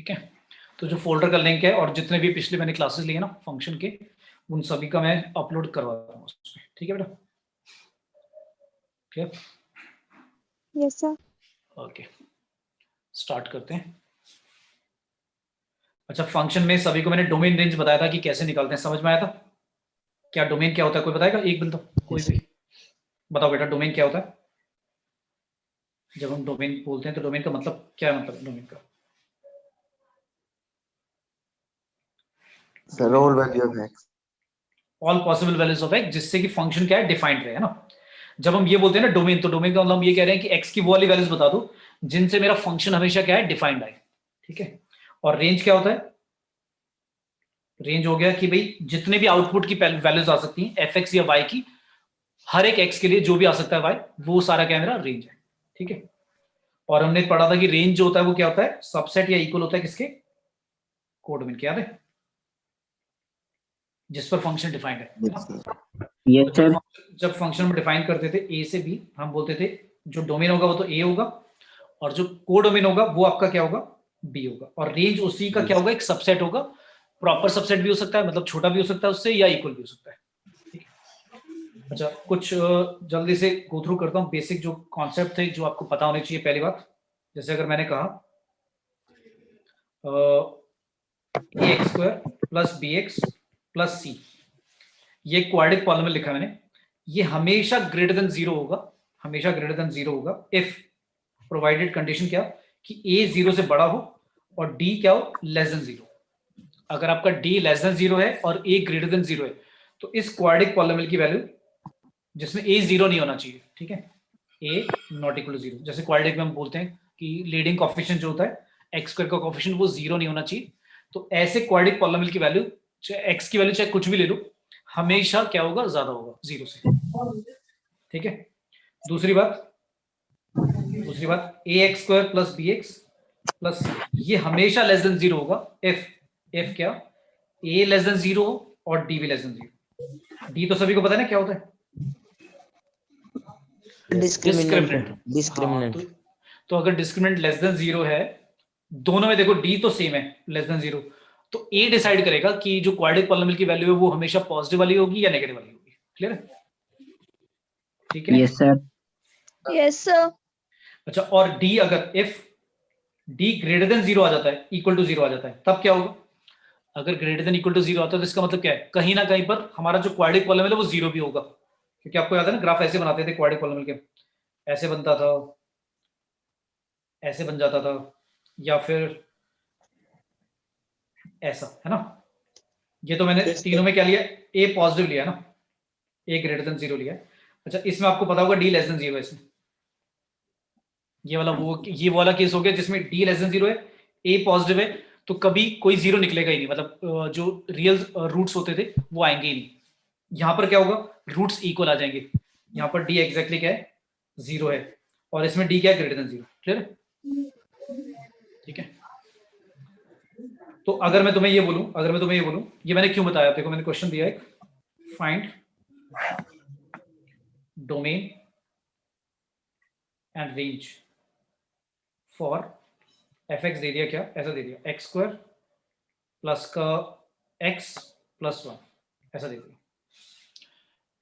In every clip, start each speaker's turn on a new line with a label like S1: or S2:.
S1: ठीक है। तो जो फोल्डर का लिंक है और जितने भी पिछले मैंने क्लासेस लिए ना फंक्शन के, उन सभी का मैं अपलोड करवा रहा हूँ उसमें। ठीक है बेटा, clear?
S2: Yes sir.
S1: Okay, start करते हैं। अच्छा, फंक्शन में सभी को मैंने डोमेन रेंज बताया था कि कैसे निकालते हैं, समझ में आया था? क्या डोमेन क्या होता है, कोई बताएगा? एक बंदा, कोई भी बताओ बेटा, डोमेन क्या होता है? जब हम डोमेन बोलते हैं तो डोमेन का मतलब क्या है, मतलब डोमेन का?
S3: Sir all value of x,
S1: all possible values of x, जिससे कि फंक्शन क्या है, डिफाइंड रहे, है ना। जब हम ये बोलते हैं ना डोमेन, तो डोमेन का मतलब हम ये कह रहे हैं कि एक्स की वो वाली वैल्यूज बता दो जिनसे मेरा फंक्शन हमेशा क्या है, डिफाइंड आए। ठीक है। और रेंज क्या होता है? रेंज हो गया कि भाई जितने भी आउटपुट की वैल्यूज आ सकती हैं एफ एक्स या वाई की, हर एक एक्स के लिए जो भी आ सकता है वाई, वो सारा क्या मेरा रेंज है। ठीक है। और हमने पढ़ा था कि रेंज जो होता है वो क्या होता है, सबसेट या इक्वल होता है किसके, कोडोमेन के, याद है? जिस पर फंक्शन डिफाइंड है ना?
S4: Yes sir.
S1: जब फंक्शन में डिफाइन करते थे ए से बी, हम बोलते थे जो डोमेन होगा वो तो ए होगा, और जो कोडोमेन होगा वो आपका क्या होगा, बी होगा। और रेंज उसी का क्या होगा, एक सबसेट होगा। प्रॉपर सबसेट भी हो सकता है, मतलब छोटा भी हो सकता है उससे, या इक्वल भी हो सकता है। ठीक है। अच्छा, कुछ जल्दी से गो थ्रू करता हूँ बेसिक जो कॉन्सेप्ट थे जो आपको पता होने चाहिए। पहली बात, जैसे अगर मैंने कहा a x square plus b x plus c, ये क्वाड्रेटिक पॉलिनोमियल लिखा मैंने, ये हमेशा ग्रेटर देन जीरो होगा, हमेशा ग्रेटर देन जीरो होगा इफ प्रोवाइडेड कंडीशन क्या, कि ए जीरो से बड़ा हो और डी क्या हो, लेस देन जीरो। अगर आपका डी लेस देन जीरो है और ए ग्रेटर देन जीरो है, तो इस क्वाड्रेटिक पॉलिनोमियल की वैल्यू, जिसमें ए जीरो नहीं होना चाहिए, ठीक है, ए नॉट इक्वल टू जीरो। जैसे क्वाड्रेटिक में हम बोलते हैं कि लीडिंग कोएफिशिएंट जो होता है एक्स स्क्वायर का कोएफिशिएंट, वो जीरो नहीं होना चाहिए। तो ऐसे क्वाड्रेटिक पॉलिनोमियल की वैल्यू, चाहे एक्स की वैल्यू चाहे कुछ भी ले लो, हमेशा क्या होगा, ज्यादा होगा जीरो से। ठीक है। दूसरी बात a x square plus b x plus, ये हमेशा लेस देन जीरो होगा इफ क्या, ए लेस देन जीरो और डी भी लेस देन जीरो। डी तो सभी को पता है ना क्या होता है,
S4: डिस्क्रिमिनेंट।
S1: तो अगर डिस्क्रिमिनेंट लेस देन जीरो है, दोनों में देखो डी तो सेम है लेस देन जीरो, तो ए डिसाइड करेगा कि जो क्वाड्रेटिक पॉलिनोमियल की वैल्यू है वो हमेशा पॉजिटिव वाली होगी या नेगेटिव वाली होगी। क्लियर है? ठीक है।
S4: Yes sir.
S2: Yes sir.
S1: अच्छा, और डी, अगर if d greater than zero आ जाता है, इक्वल टू जीरो आ जाता है, तब क्या होगा? अगर greater than equal to zero आता है तो इसका मतलब क्या है, कहीं ना कहीं पर हमारा जो क्वाड्रेटिक पॉलिनोमियल है वो जीरो भी होगा। क्योंकि आपको याद है ना, ग्राफ ऐसे बनाते थे क्वाड्रेटिक पॉलिनोमियल के, ऐसे बनता था, ऐसे बन जाता था, या फिर ऐसा, है ना। ये तो मैंने तीनों में क्या लिया, ए पॉजिटिव लिया ना, ए ग्रेटर देन जीरो लिया। अच्छा, इसमें आपको पता होगा डी लेस देन जीरो है इसमें, ये वाला केस हो गया जिसमें डी लेस देन जीरो है, ए पॉजिटिव है, तो कभी कोई जीरो निकलेगा ही नहीं, मतलब जो रियल रूट्स होते थे वो आएंगे ही नहीं। यहां पर क्या होगा, रूट्स इक्वल आ जाएंगे। यहां पर डी एग्जैक्टली क्या है, जीरो है, और इसमें डी क्या है, ग्रेटर देन जीरो। क्लियर है? ठीक है। तो अगर मैं तुम्हें ये बोलूं, ये मैंने क्यों बताया, देखो मैंने क्वेश्चन दिया है, find domain and range for f x, दे दिया क्या, ऐसा दे दिया, एक्स स्क्वायर प्लस का एक्स प्लस वन, ऐसा दे दिया,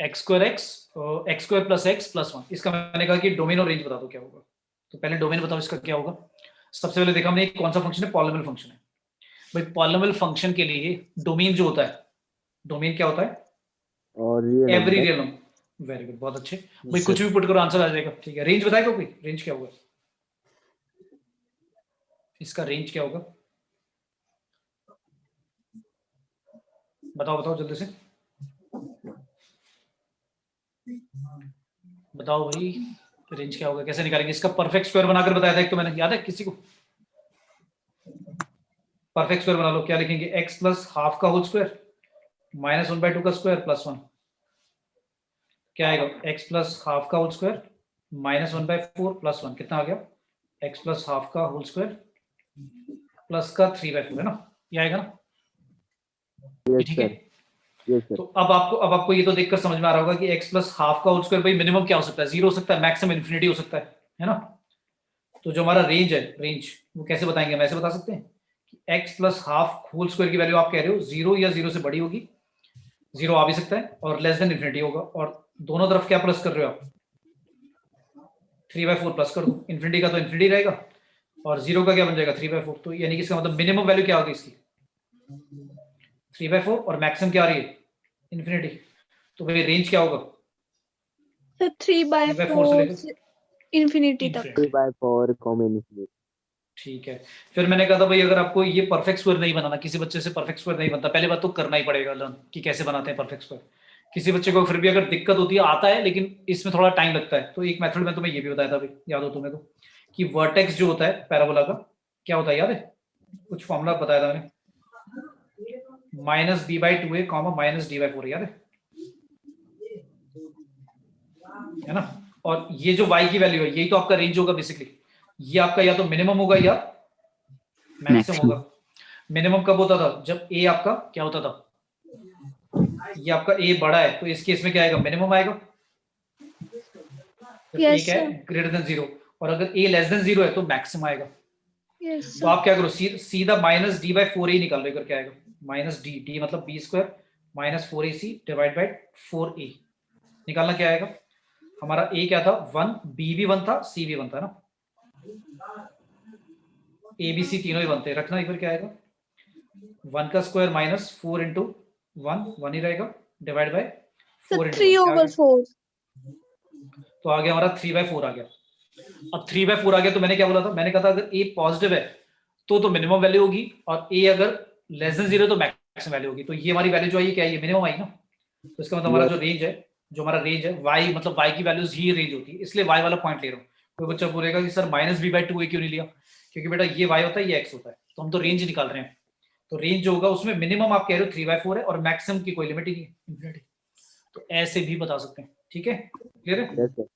S1: x square plus x plus one. इसका मैंने कहा कि डोमेन और रेंज बता दो क्या होगा। तो पहले डोमेन बताओ इसका क्या होगा। सबसे पहले देखा हमने कौन सा फंक्शन है, पॉलिनोमियल फंक्शन है। भाई पॉलिनोमियल फंक्शन के लिए डोमेन जो होता है, डोमेन क्या होता है,
S3: और
S1: every real number. Very good, बहुत अच्छे भाई, कुछ भी पुट करो आंसर आ जाएगा। ठीक है, रेंज बताएगा कोई, रेंज क्या होगा इसका, रेंज क्या होगा, बताओ जल्दी से बताओ भाई, रेंज क्या होगा, कैसे निकालेंगे इसका? परफेक्ट स्क्वायर बनाकर बताया था एक तो मैंने, याद है किसी को? परफेक्ट स्क्वायर बना लो, क्या लिखेंगे, एक्स प्लस हाफ का होल स्क्वायर माइनस 1/2 का स्क्वायर प्लस 1, क्या आएगा, एक्स प्लस हाफ का होल स्क्वायर माइनस 1/4 प्लस 1, कितना आ गया, एक्स प्लस हाफ का होल स्क्वायर प्लस का 3/4, है ना, ये आएगा ना। ठीक है। तो अब आपको ये तो देखकर समझ में आ रहा होगा कि x प्लस हाफ का होल स्क्वायर भाई मिनिमम क्या हो सकता है, जीरो हो सकता है, मैक्सिमम इन्फिनिटी हो सकता है ना। तो जो हमारा रेंज है, रेंज वो कैसे बताएंगे, हम ऐसे बता सकते हैं कि x plus half whole square की वैल्यू आप कह रहे हो 0 या 0 से बड़ी होगी, 0 आ भी सकता है, और लेस देन इन्फिनिटी होगा, और दोनों तरफ क्या प्लस कर रहे हो आप, 3/4 प्लस कर दो, इन्फिनिटी का तो इन्फिनिटी रहेगा और 0 का क्या बन जाएगा 3/4, तो यानी कि इसका मतलब मिनिमम वैल्यू क्या होगी इसकी 3/4 और मैक्सिमम क्या आ रही है इन्फिनिटी, तो भाई रेंज क्या होगा
S2: तो
S1: 3/4 से
S2: 3/4
S1: लेकर
S2: से इंफिनिटी तक।
S1: इन्फिनिटी।
S3: 3/4 common infinity.
S1: ठीक है, फिर मैंने कहा था भाई अगर आपको ये परफेक्ट स्क्वायर नहीं बनाना, किसी बच्चे से परफेक्ट स्क्वायर नहीं बनता, पहले बात तो करना ही पड़ेगा लर्न कि कैसे बनाते हैं परफेक्ट स्क्वायर। किसी बच्चे को फिर भी अगर दिक्कत होती है, आता है लेकिन इसमें थोड़ा टाइम लगता है, तो एक मेथड में तुम्हें ये भी बताया था भाई, याद हो तुम्हें तो, कि वर्टेक्स जो होता है पैराबोला का क्या होता है, याद है कुछ फॉर्मूला बताया था मैंने, -b/2a -d/4, याद है ना। और ये जो y की वैल्यू है यही तो आपका रेंज होगा बेसिकली, ये आपका या तो मिनिमम होगा या मैक्सिमम होगा। मिनिमम कब होता था, जब a आपका क्या होता था, ये आपका a बड़ा है, तो इस केस में क्या आएगा मिनिमम आएगा, जब
S2: Yes,
S1: a क्या है ग्रेटर देन 0, और अगर a लेस देन 0 है तो मैक्सिमम आएगा।
S2: यस
S1: तो आप क्या करो, सीधा -d/4 ही निकाल लो, क्या आएगा -d मतलब b² -4ac divide by 4a, निकालना क्या आएगा, हमारा a क्या था 1, b भी 1 था, c भी 1 था ना, a b c तीनों ही बनते हैं, रखना एक बार क्या आएगा 1 का स्क्वायर -4 इंटू 1 ही रहेगा डिवाइड बाय 4 इंटू
S2: 3/4।
S1: तो आ गया हमारा 3/4 आ गया। अब 3/4 आ गया तो मैंने क्या बोला था, मैंने कहा था अगर a पॉजिटिव है तो मिनिमम वैल्यू होगी, और a अगर लेस देन 0 तो मैक्सिमम वैल्यू होगी, तो ये हमारी वैल्यू जो आई क्या है, ये मिनिमम आई ना, तो इसका मतलब हमारा जो रेंज है, y मतलब y की वैल्यूज ही रेंज होती है, इसलिए y वाला पॉइंट ले रहा हूँ। कोई बच्चा बोलेगा कि सर -b/2a क्यों नहीं लिया, क्योंकि बेटा ये y होता है ये x होता है, तो हम तो रेंज निकाल रहे हैं, तो रेंज जो होगा उसमें मिनिमम आप कह रहे हो 3/4 है और मैक्सिमम की कोई लिमिट ही नहीं है इन्फिनिटी, तो ऐसे भी बता सकते हैं। ठीक है, क्लियर है।
S3: Yes sir,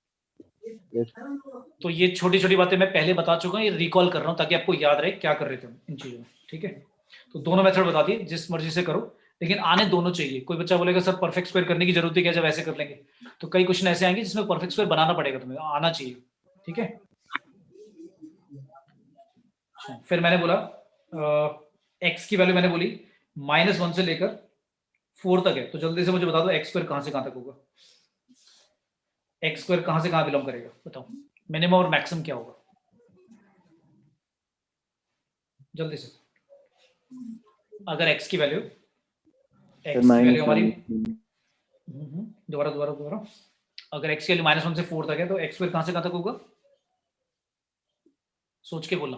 S3: yes.
S1: तो ये छोटी छोटी बातें मैं पहले बता चुका हूँ, ये रिकॉल कर रहा हूँ ताकि आपको याद रहे क्या कर रहे थे हम इन चीजों में। ठीक है, तो दोनों मेथड बता दिए, जिस मर्जी से करो, लेकिन आने दोनों चाहिए। कोई बच्चा बोलेगा सर परफेक्ट स्क्वायर करने की जरूरत है क्या जब ऐसे कर लेंगे, तो कई क्वेश्चन ऐसे आएंगे जिसमें परफेक्ट स्क्वायर बनाना पड़ेगा, तुम्हें आना चाहिए। ठीक है, फिर मैंने बोला एक्स की वैल्यू मैंने बोली -1 से लेकर 4 तक है, तो जल्दी से मुझे बता दो एक्स स्क्वायर कहां से कहां तक होगा, एक्स स्क्वायर कहां से कहां बिलोंग करेगा, बताओ मिनिमम और मैक्सिमम क्या होगा जल्दी से। अगर x की वैल्यू हमारी दोबारा अगर x की वैल्यू -1 से 4 तक है तो x स्क्वायर कहां से कहां तक होगा, सोच के बोलना।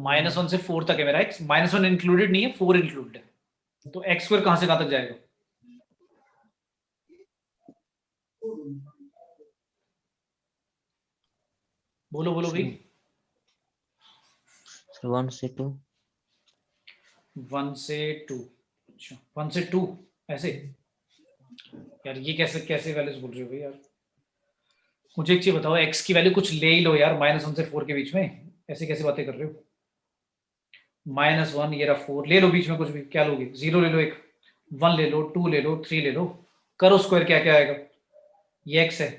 S1: -1 से 4 तक है मेरा x, -1 इंक्लूडेड नहीं है, 4 इंक्लूडेड है, तो x स्क्वायर कहां से कहां तक जाएगा, बोलो बोलो भाई।
S4: 1 से 2।
S1: 1 से 2, अच्छा 1 से 2 ऐसे, यार ये कैसे वैल्यूज बोल रहे हो भाई यार, मुझे एक चीज बताओ, x की वैल्यू कुछ ले ही लो यार, -1 से 4 के बीच में ऐसे कैसे बातें कर रहे हो, -1 ये रहा 4, ले लो बीच में कुछ भी, क्या लोगे 0 ले लो, एक 1 ले लो, 2 ले लो, 3 ले लो, करो स्क्वायर, क्या क्या आएगा, ये x है,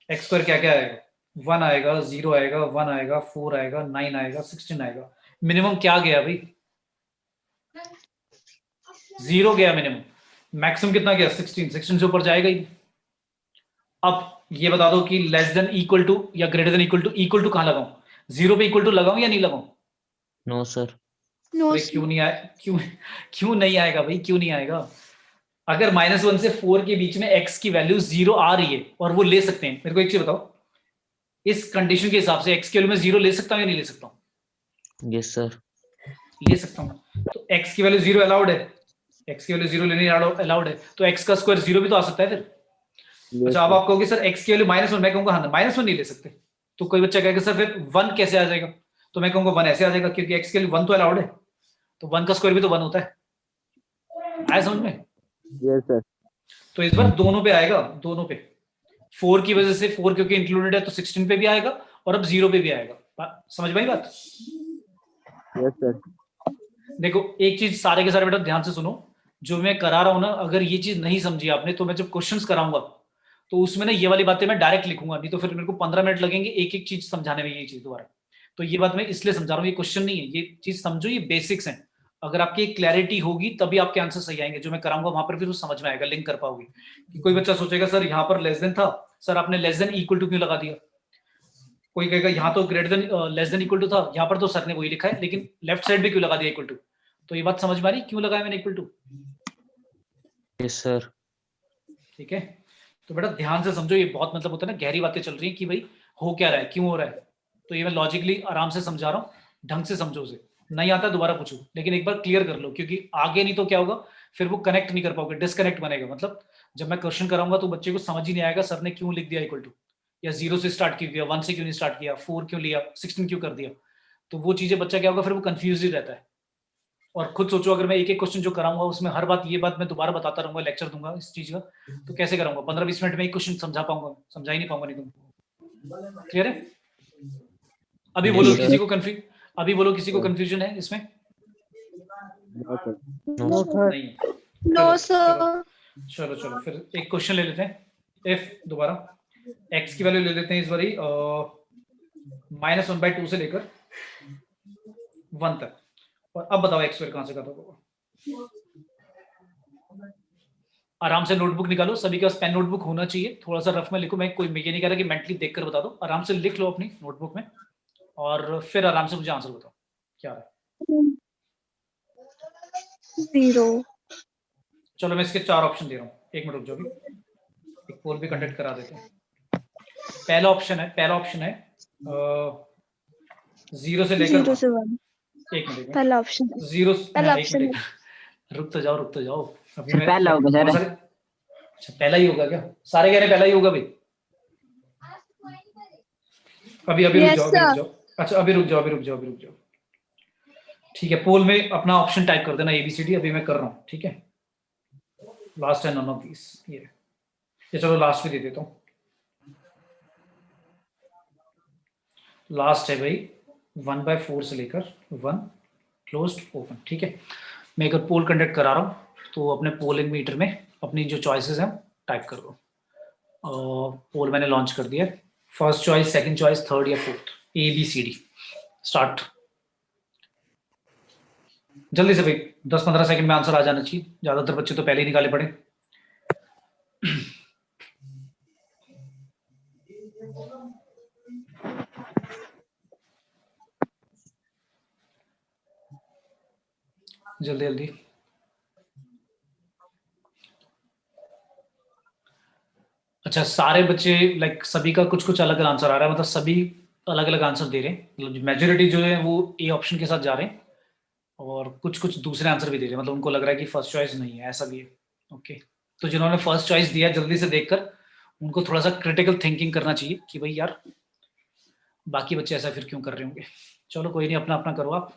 S1: x स्क्वायर क्या क्या आएगा, 1 आएगा, 0 आएगा, 1 आएगा, 4 आएगा, 9 आएगा, 16 आएगा, मिनिमम क्या गया भाई 0 गया मिनिमम, मैक्सिमम कितना गया 16 से ऊपर जाएगा ही। अब ये बता दो कि लेस देन इक्वल टू या ग्रेटर देन इक्वल टू कहां लगाऊं, 0 पे इक्वल टू लगाऊं या नहीं लगाऊं,
S4: नो सर।
S2: नो
S1: अरे क्यों नहीं आए, क्यों नहीं आएगा भाई, क्यों नहीं आएगा, अगर -1 से 4 के बीच में x की वैल्यू 0 आ रही है और वो ले सकते हैं, मेरे को एक चीज बताओ, इस कंडीशन के हिसाब से x की वैल्यू में 0 ले सकता हूं या नहीं ले सकता हूं,
S4: यस सर।
S1: ले सकता हूं, तो x की वैल्यू 0 अलाउड है, x की वैल्यू 0 लेनी अलाउड है, तो x का स्क्वायर 0 भी तो आ सकता है फिर। अच्छा अब आप कहोगे सर x की वैल्यू -1, मैं कहूंगा हाँ -1 नहीं ले सकते, तो कोई बच्चा कहेगा सर फिर 1 कैसे आ जाएगा, तो मैं कहूंगा 1 ऐसे आ जाएगा, क्योंकि x के लिए 1 तो अलाउड है, तो 1 का स्क्वायर भी तो 1 होता है, आया समझ में।
S3: Yes sir.
S1: तो इस बार दोनों पे आएगा, दोनों पे, 4 की वजह से 4 क्योंकि इंक्लूडेड है तो 16 पे भी आएगा और अब 0 पे भी आएगा, समझ में आई बात।
S3: Yes sir.
S1: देखो एक चीज सारे के सारे बेटा ध्यान से सुनो, जो मैं करा रहा हूं ना, अगर ये चीज नहीं समझी आपने तो मैं जब क्वेश्चंस कराऊंगा तो उसमें ना ये वाली बातें मैं डायरेक्ट लिखूंगा, नहीं तो फिर मेरे को 15 मिनट लगेंगे एक एक चीज समझाने में, ये चीज दोबारा, तो ये बात मैं इसलिए समझा रहा हूँ, ये क्वेश्चन नहीं है, ये चीज समझो, ये बेसिक्स हैं। अगर आपकी क्लैरिटी होगी तभी आपके आंसर सही आएंगे, जो मैं कराऊंगा वहां पर फिर वो समझ में आएगा, लिंक कर पाओगे। कि कोई बच्चा सोचेगा सर यहाँ पर लेस देन था, सर आपने लेस देन इक्वल टू क्यों लगा दिया। कोई कहेगा यहाँ तो greater than less than equal to था, यहाँ पर तो सर ने वही लिखा है, लेकिन लेफ्ट साइड भी क्यों लगा दिया इक्वल टू। तो ये बात समझ में आ रही क्यों लगाया मैंने इक्वल टू।
S4: Yes sir.
S1: ठीक है, तो बेटा ध्यान से समझो, ये बहुत मतलब होता है ना, गहरी बातें चल रही हैं कि भाई हो क्या रहा है, क्यों हो रहा है। तो ये मैं लॉजिकली आराम से समझा रहा हूँ, ढंग से समझो उसे। नहीं आता दोबारा पूछो, लेकिन एक बार क्लियर कर लो, क्योंकि आगे नहीं तो क्या होगा, फिर वो कनेक्ट नहीं कर पाओगे, डिस्कनेक्ट बनेगा। मतलब जब मैं क्वेश्चन कराऊंगा तो बच्चे को समझ ही नहीं आएगा सर ने क्यों लिख दिया इक्वल टू, या 0 से स्टार्ट क्यों किया, 1 से क्यों नहीं स्टार्ट किया, 4 क्यों लिया, 16 क्यों कर दिया। तो वो चीजें बच्चा क्या होगा, फिर वो कंफ्यूज ही रहता है। और खुद सोचो, अगर मैं एक एक क्वेश्चन जो कराऊंगा उसमें हर बात, ये बात मैं दोबारा बताता रहूंगा, लेक्चर दूंगा इस चीज का, तो कैसे कराऊंगा, 15-20 मिनट में एक क्वेश्चन समझा पाऊंगा, समझा ही नहीं पाऊंगा। नहीं तुम क्लियर है। अभी
S4: Yes,
S1: बोलो
S4: sir.
S1: किसी को अभी बोलो किसी को कंफ्यूजन है इसमें।
S3: No, sir.
S4: No sir.
S1: नहीं।
S2: No,
S1: चलो,
S2: sir.
S1: चलो चलो फिर एक क्वेश्चन ले लेते हैं। एफ दोबारा एक्स की वैल्यू ले लेते हैं इस बारी -1/2 से लेकर 1 तक। और अब बताओ एक्स स्क्वायर कहां से खाता होगा। आराम से नोटबुक निकालो, सभी के पास पेन नोटबुक होना चाहिए, थोड़ा सा रफ में लिखो। मैं ये नहीं कह रहा कि मेंटली देखकर बता दो, आराम से लिख लो अपनी नोटबुक में, और फिर आराम से मुझे आंसर बताओ क्या है।
S2: 0.
S1: चलो मैं इसके 4 ऑप्शन दे रहा हूँ, एक मिनट रुक जाओ, एक पोल भी कंडक्ट करा देते हैं। पहला ऑप्शन है 0 से लेकर
S2: 0 से 1.
S1: एक मिनट
S2: पहला ऑप्शन.
S1: 0
S2: पहला
S1: एक
S2: ऑप्शन
S1: मिनट रुक तो जाओ अभी
S5: सर
S1: मैं
S5: पहला होगा सर।
S1: बहुत सारे। अच्छा पहला ही होगा क्या, सारे कह रहे हैं पहला ही होगा भाई। अभी
S2: Yes,
S1: रुक
S2: sir.
S1: जाओ। अच्छा अभी रुक जाओ। ठीक है, पोल में अपना ऑप्शन टाइप कर देना ABCD, अभी मैं कर रहा हूँ। ठीक है, लास्ट है नन ऑफ दिस, ये चलो लास्ट भी दे देता हूँ। लास्ट है भाई 1/4 से लेकर 1 क्लोज्ड ओपन। ठीक है, मैं अगर पोल कंडक्ट करा रहा हूँ तो अपने पोलिंग मीटर में अपनी जो चॉइसेस हैं टाइप कर दो। पोल मैंने लॉन्च कर दिया, first choice, second choice, third या फोर्थ, ABCD स्टार्ट। जल्दी से भाई 10-15 सेकंड में आंसर आ जाना चाहिए, ज्यादातर बच्चे तो पहले ही निकाले पड़े। जल्दी। अच्छा सारे बच्चे लाइक सभी का कुछ अलग आंसर आ रहा है, मतलब सभी अलग अलग आंसर दे रहे हैं, मतलब मेजोरिटी जो है वो ए ऑप्शन के साथ जा रहे हैं, और कुछ दूसरे आंसर भी दे रहे हैं, मतलब उनको लग रहा है कि फर्स्ट चॉइस नहीं है, ऐसा भी है। ओके, तो जिन्होंने फर्स्ट चॉइस दिया जल्दी से देखकर उनको थोड़ा सा क्रिटिकल थिंकिंग करना चाहिए कि भाई यार बाकी बच्चे ऐसा फिर क्यों कर रहे होंगे। चलो कोई नहीं, अपना अपना करो आप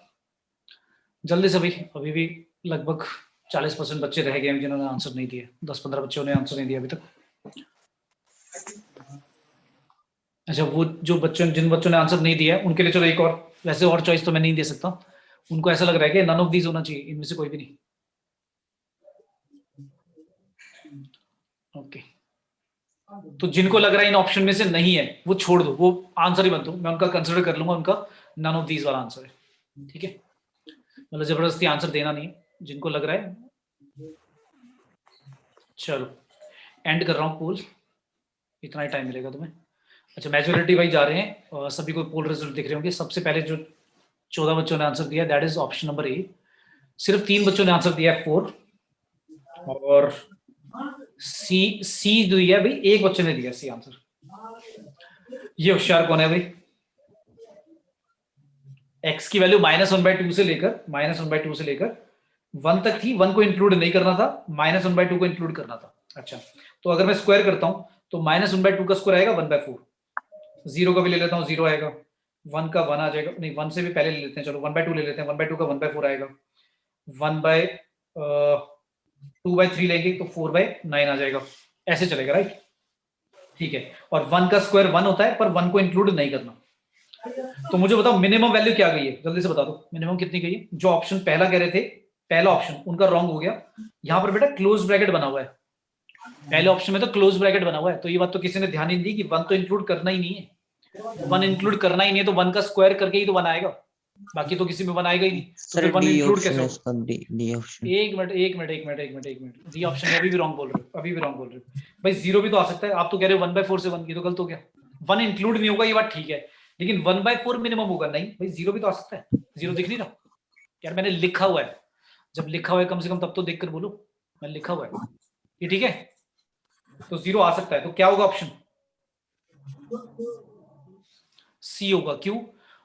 S1: जल्दी से भाई। अभी भी लगभग 40% बच्चे रह गए हैं जिन्होंने आंसर नहीं दिए, 10-15 बच्चों ने आंसर नहीं दिया अभी तक। अच्छा वो जिन बच्चों ने आंसर नहीं दिया उनके लिए चलो एक और, वैसे और चॉइस तो मैं नहीं दे सकता, उनको ऐसा लग रहा है कि नन ऑफ दीज होना चाहिए, इनमें से कोई भी नहीं। ओके, तो जिनको लग रहा है इन ऑप्शन में से नहीं है वो छोड़ दो, वो आंसर ही मत दो, मैं उनका कंसिडर कर लूंगा, उनका नन ऑफ दीज वाला आंसर है। ठीक है, मतलब जबरदस्ती आंसर देना नहीं है, जिनको लग रहा है। चलो एंड कर रहा हूँ पोल, इतना ही टाइम मिलेगा तुम्हें। अच्छा मेजोरिटी वाइज जा रहे हैं, और सभी को पोल रिजल्ट दिख रहे होंगे। सबसे पहले जो 14 बच्चों ने आंसर दिया that is option number A. सिर्फ 3 बच्चों ने आंसर दिया है 4, और सी जो दिया भाई एक बच्चे ने दिया सी आंसर। ये होशियार कौन है भाई, एक्स की वैल्यू -1/2 से लेकर 1 तक थी, 1 को इंक्लूड नहीं करना था, -1/2 को इंक्लूड करना था। अच्छा तो अगर मैं स्क्वायर करता हूं तो -1/2 का स्क्वायर आएगा 1/4, 0 का भी ले लेता हूँ 0 आएगा, 1 का 1 आ जाएगा, नहीं 1 से भी पहले ले लेते हैं, चलो 1/2 ले लेते हैं, 1/2 का 1/4 आएगा, 2/3 लेंगे तो 4/9 आ जाएगा, ऐसे चलेगा राइट। ठीक है, और 1 का स्क्वायर 1 होता है पर 1 को इंक्लूड नहीं करना। तो मुझे बताओ मिनिमम वैल्यू क्या गई है, जल्दी से बता दो मिनिमम कितनी गई है। जो ऑप्शन पहला कह रहे थे, पहला ऑप्शन उनका रॉन्ग हो गया, यहाँ पर बेटा क्लोज ब्रैकेट बना हुआ है, पहले ऑप्शन में तो क्लोज ब्रैकेट बना हुआ है, तो ये बात तो किसी ने ध्यान ही नहीं दी कि 1 तो इंक्लूड करना ही नहीं है, 1 इंक्लूड करना ही नहीं है तो 1 का स्क्वायर करके ही तो 1 आएगा, बाकी तो किसी में 1 आएगा ही नहीं। तो
S4: सर
S1: फिर 1
S4: डी
S1: इंक्लूड
S4: ऑप्शन
S1: कैसे
S4: है
S1: होगा?
S4: इसका, डी ऑप्शन।
S1: एक मिनट, डी ऑप्शन में अभी भी रॉन्ग बोल रहे हो, अभी भी रॉन्ग बोल रहे हो भाई। 0 भी तो आ सकता है, आप तो कह रहे हो 1/4 से 1 की, तो गलत हो गया। 1 इंक्लूड नहीं होगा ये बात ठीक है, लेकिन 1/4 मिनिमम होगा। नहीं भाई 0 भी तो आ सकता है, 0 दिख नहीं रहा यार, मैंने लिखा हुआ है। जब लिखा हुआ है कम से कम तब तो देखकर बोलो, मैंने लिखा हुआ है ये, ठीक है। तो 0 आ सकता है, तो क्या होगा ऑप्शन? सी होगा। क्यों?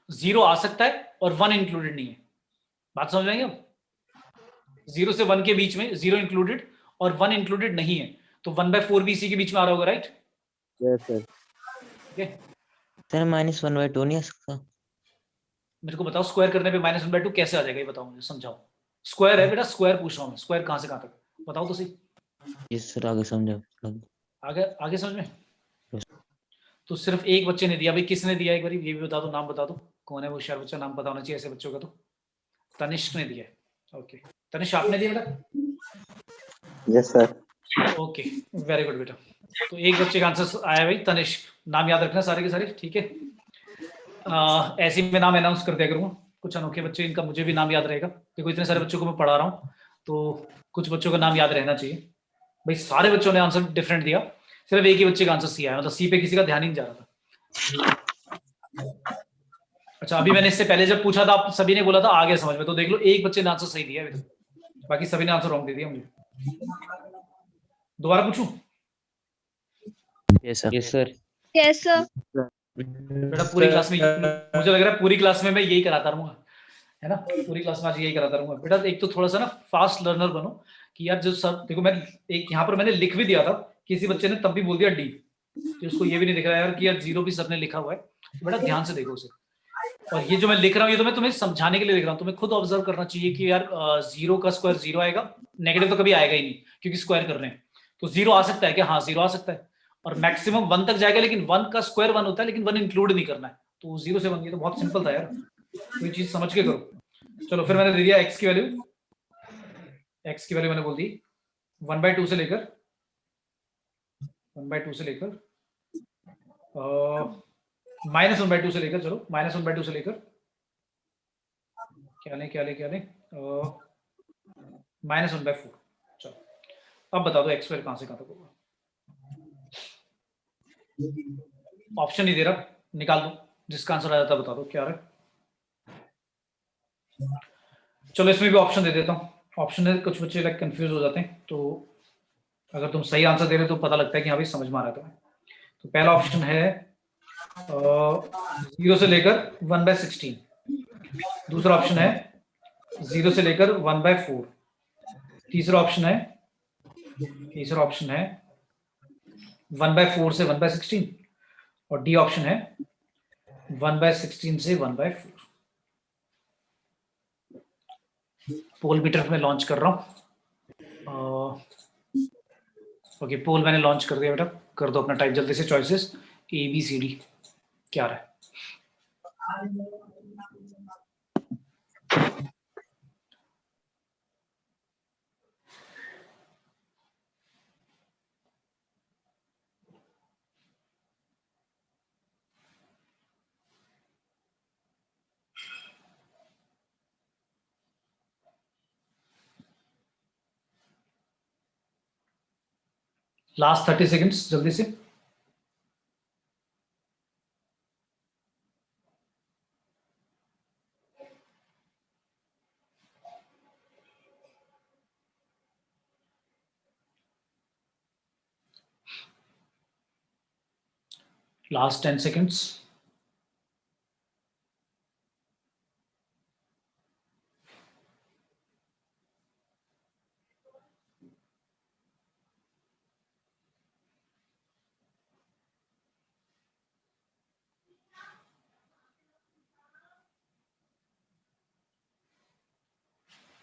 S1: 0 आ सकता है और 1 इंक्लूडेड नहीं है। बात समझ आएंगे अब? 0 से 1 के बीच में 0 इंक्लूडेड और 1 इंक्लूडेड नहीं है, तो 1/4 भी इसी के बीच में आ रहा होगा, राइट?
S3: Yes sir.
S1: ठीक है,
S4: सर -1/2 नहीं आ सकता?
S1: मेरे को बताओ स्क्वायर करने पे -1/2 कैसे आ जाएगा, ये बताओ मुझे, समझाओ। स्क्वायर है बेटा, स्क्वायर पूछ रहा हूँ मैं, स्क्वायर कहां से कहां तक, बताओ तो सही।
S4: यस सर, आगे समझा।
S1: आगे आगे समझ में? तो सिर्फ एक बच्चे ने दिया भाई, किसने दिया एक बार ये भी बता दो, नाम बता दो, कौन है वो होशियार बच्चा, नाम पता होना चाहिए ऐसे बच्चों का। तो तनिष्क ने दिया है। ओके तनिष्क, आपने दिया बेटा?
S3: Yes sir.
S1: Okay very good बेटा। तो एक बच्चे का आंसर आया भाई, तनिष्क। नाम याद रखना सारे के सारे, ठीक है। ऐसे ही मैं नाम अनाउंस कर दिया करूँगा, कुछ अनोखे बच्चे, इनका मुझे भी नाम याद रहेगा। देखो इतने सारे बच्चों को मैं पढ़ा रहा हूँ, तो कुछ बच्चों का नाम याद रहना चाहिए भाई। सारे बच्चों ने आंसर डिफरेंट दिया, सिर्फ एक ही बच्चे का आंसर सी आया, मतलब सी पे किसी का ध्यान ही नहीं जा रहा था। अच्छा अभी मैंने इससे पहले जब पूछा था, आप सभी ने बोला था आ गया समझ में, तो देख लो एक बच्चे ने आंसर सही दिया अभी तक, बाकी सभी ने आंसर रॉन्ग दे दिया मुझे। दोबारा पूछूं?
S4: Yes sir. Yes sir.
S2: Yes, sir.
S1: बेटा पूरी क्लास में, मुझे लग रहा है पूरी क्लास में मैं यही कराता रहूंगा, है ना, पूरी क्लास में आज यही कराता रहूंगा बेटा। एक तो थोड़ा सा ना फास्ट लर्नर बनो, कि यार जो सर देखो, मैं एक यहाँ पर मैंने लिख भी दिया था, किसी बच्चे ने तब भी बोल दिया डी, तो उसको ये भी नहीं दिख रहा यार कि यार 0 भी सर ने लिखा हुआ है। तो बेटा ध्यान से देखो उसे, और ये जो मैं लिख रहा हूँ ये तो मैं तुम्हें समझाने के लिए लिख रहा हूँ, तुम्हें खुद ऑब्जर्व करना चाहिए कि यार 0 का स्क्वायर 0 आएगा, नेगेटिव तो कभी आएगा ही नहीं क्योंकि स्क्वायर कर रहे हैं। तो 0 आ सकता है क्या? हाँ 0 आ सकता है, और मैक्सिमम 1 तक जाएगा, लेकिन 1 का स्क्वायर 1 होता है, लेकिन 1 इंक्लूड नहीं करना है। तो 0 से 1, ये तो बहुत सिंपल था यार, कोई चीज समझ के करो। चलो फिर मैंने दे दिया x की वैल्यू, मैंने बोल दी 1/2 से लेकर -1/2 से लेकर चलो -1/2 से लेकर क्या लें -1/4। चलो अब बता दो x2 कहां से कहां तक होगा। ऑप्शन नहीं दे रहा, निकाल दो, जिसका आंसर आ जाता बता दो क्या है। चलो इसमें भी ऑप्शन दे देता हूँ, ऑप्शन है कुछ बच्चे लाइक कंफ्यूज हो जाते हैं, तो अगर तुम सही आंसर दे रहे हो तो पता लगता है कि हाँ भाई समझ में आ रहा है तुम्हें। तो पहला ऑप्शन है 0 से लेकर 1/16, दूसरा ऑप्शन है 0 से लेकर 1/4, तीसरा ऑप्शन है 1/4 से 1/16, और डी ऑप्शन है 1/16 से 1/4। पोल बीटर में लॉन्च कर रहा हूँ। ओके पोल मैंने लॉन्च कर दिया बेटा, कर दो अपना टाइप जल्दी से, चॉइसेस ABCD क्या रहा है। लास्ट 30 सेकेंड्स जल्दी से। Last 10 seconds.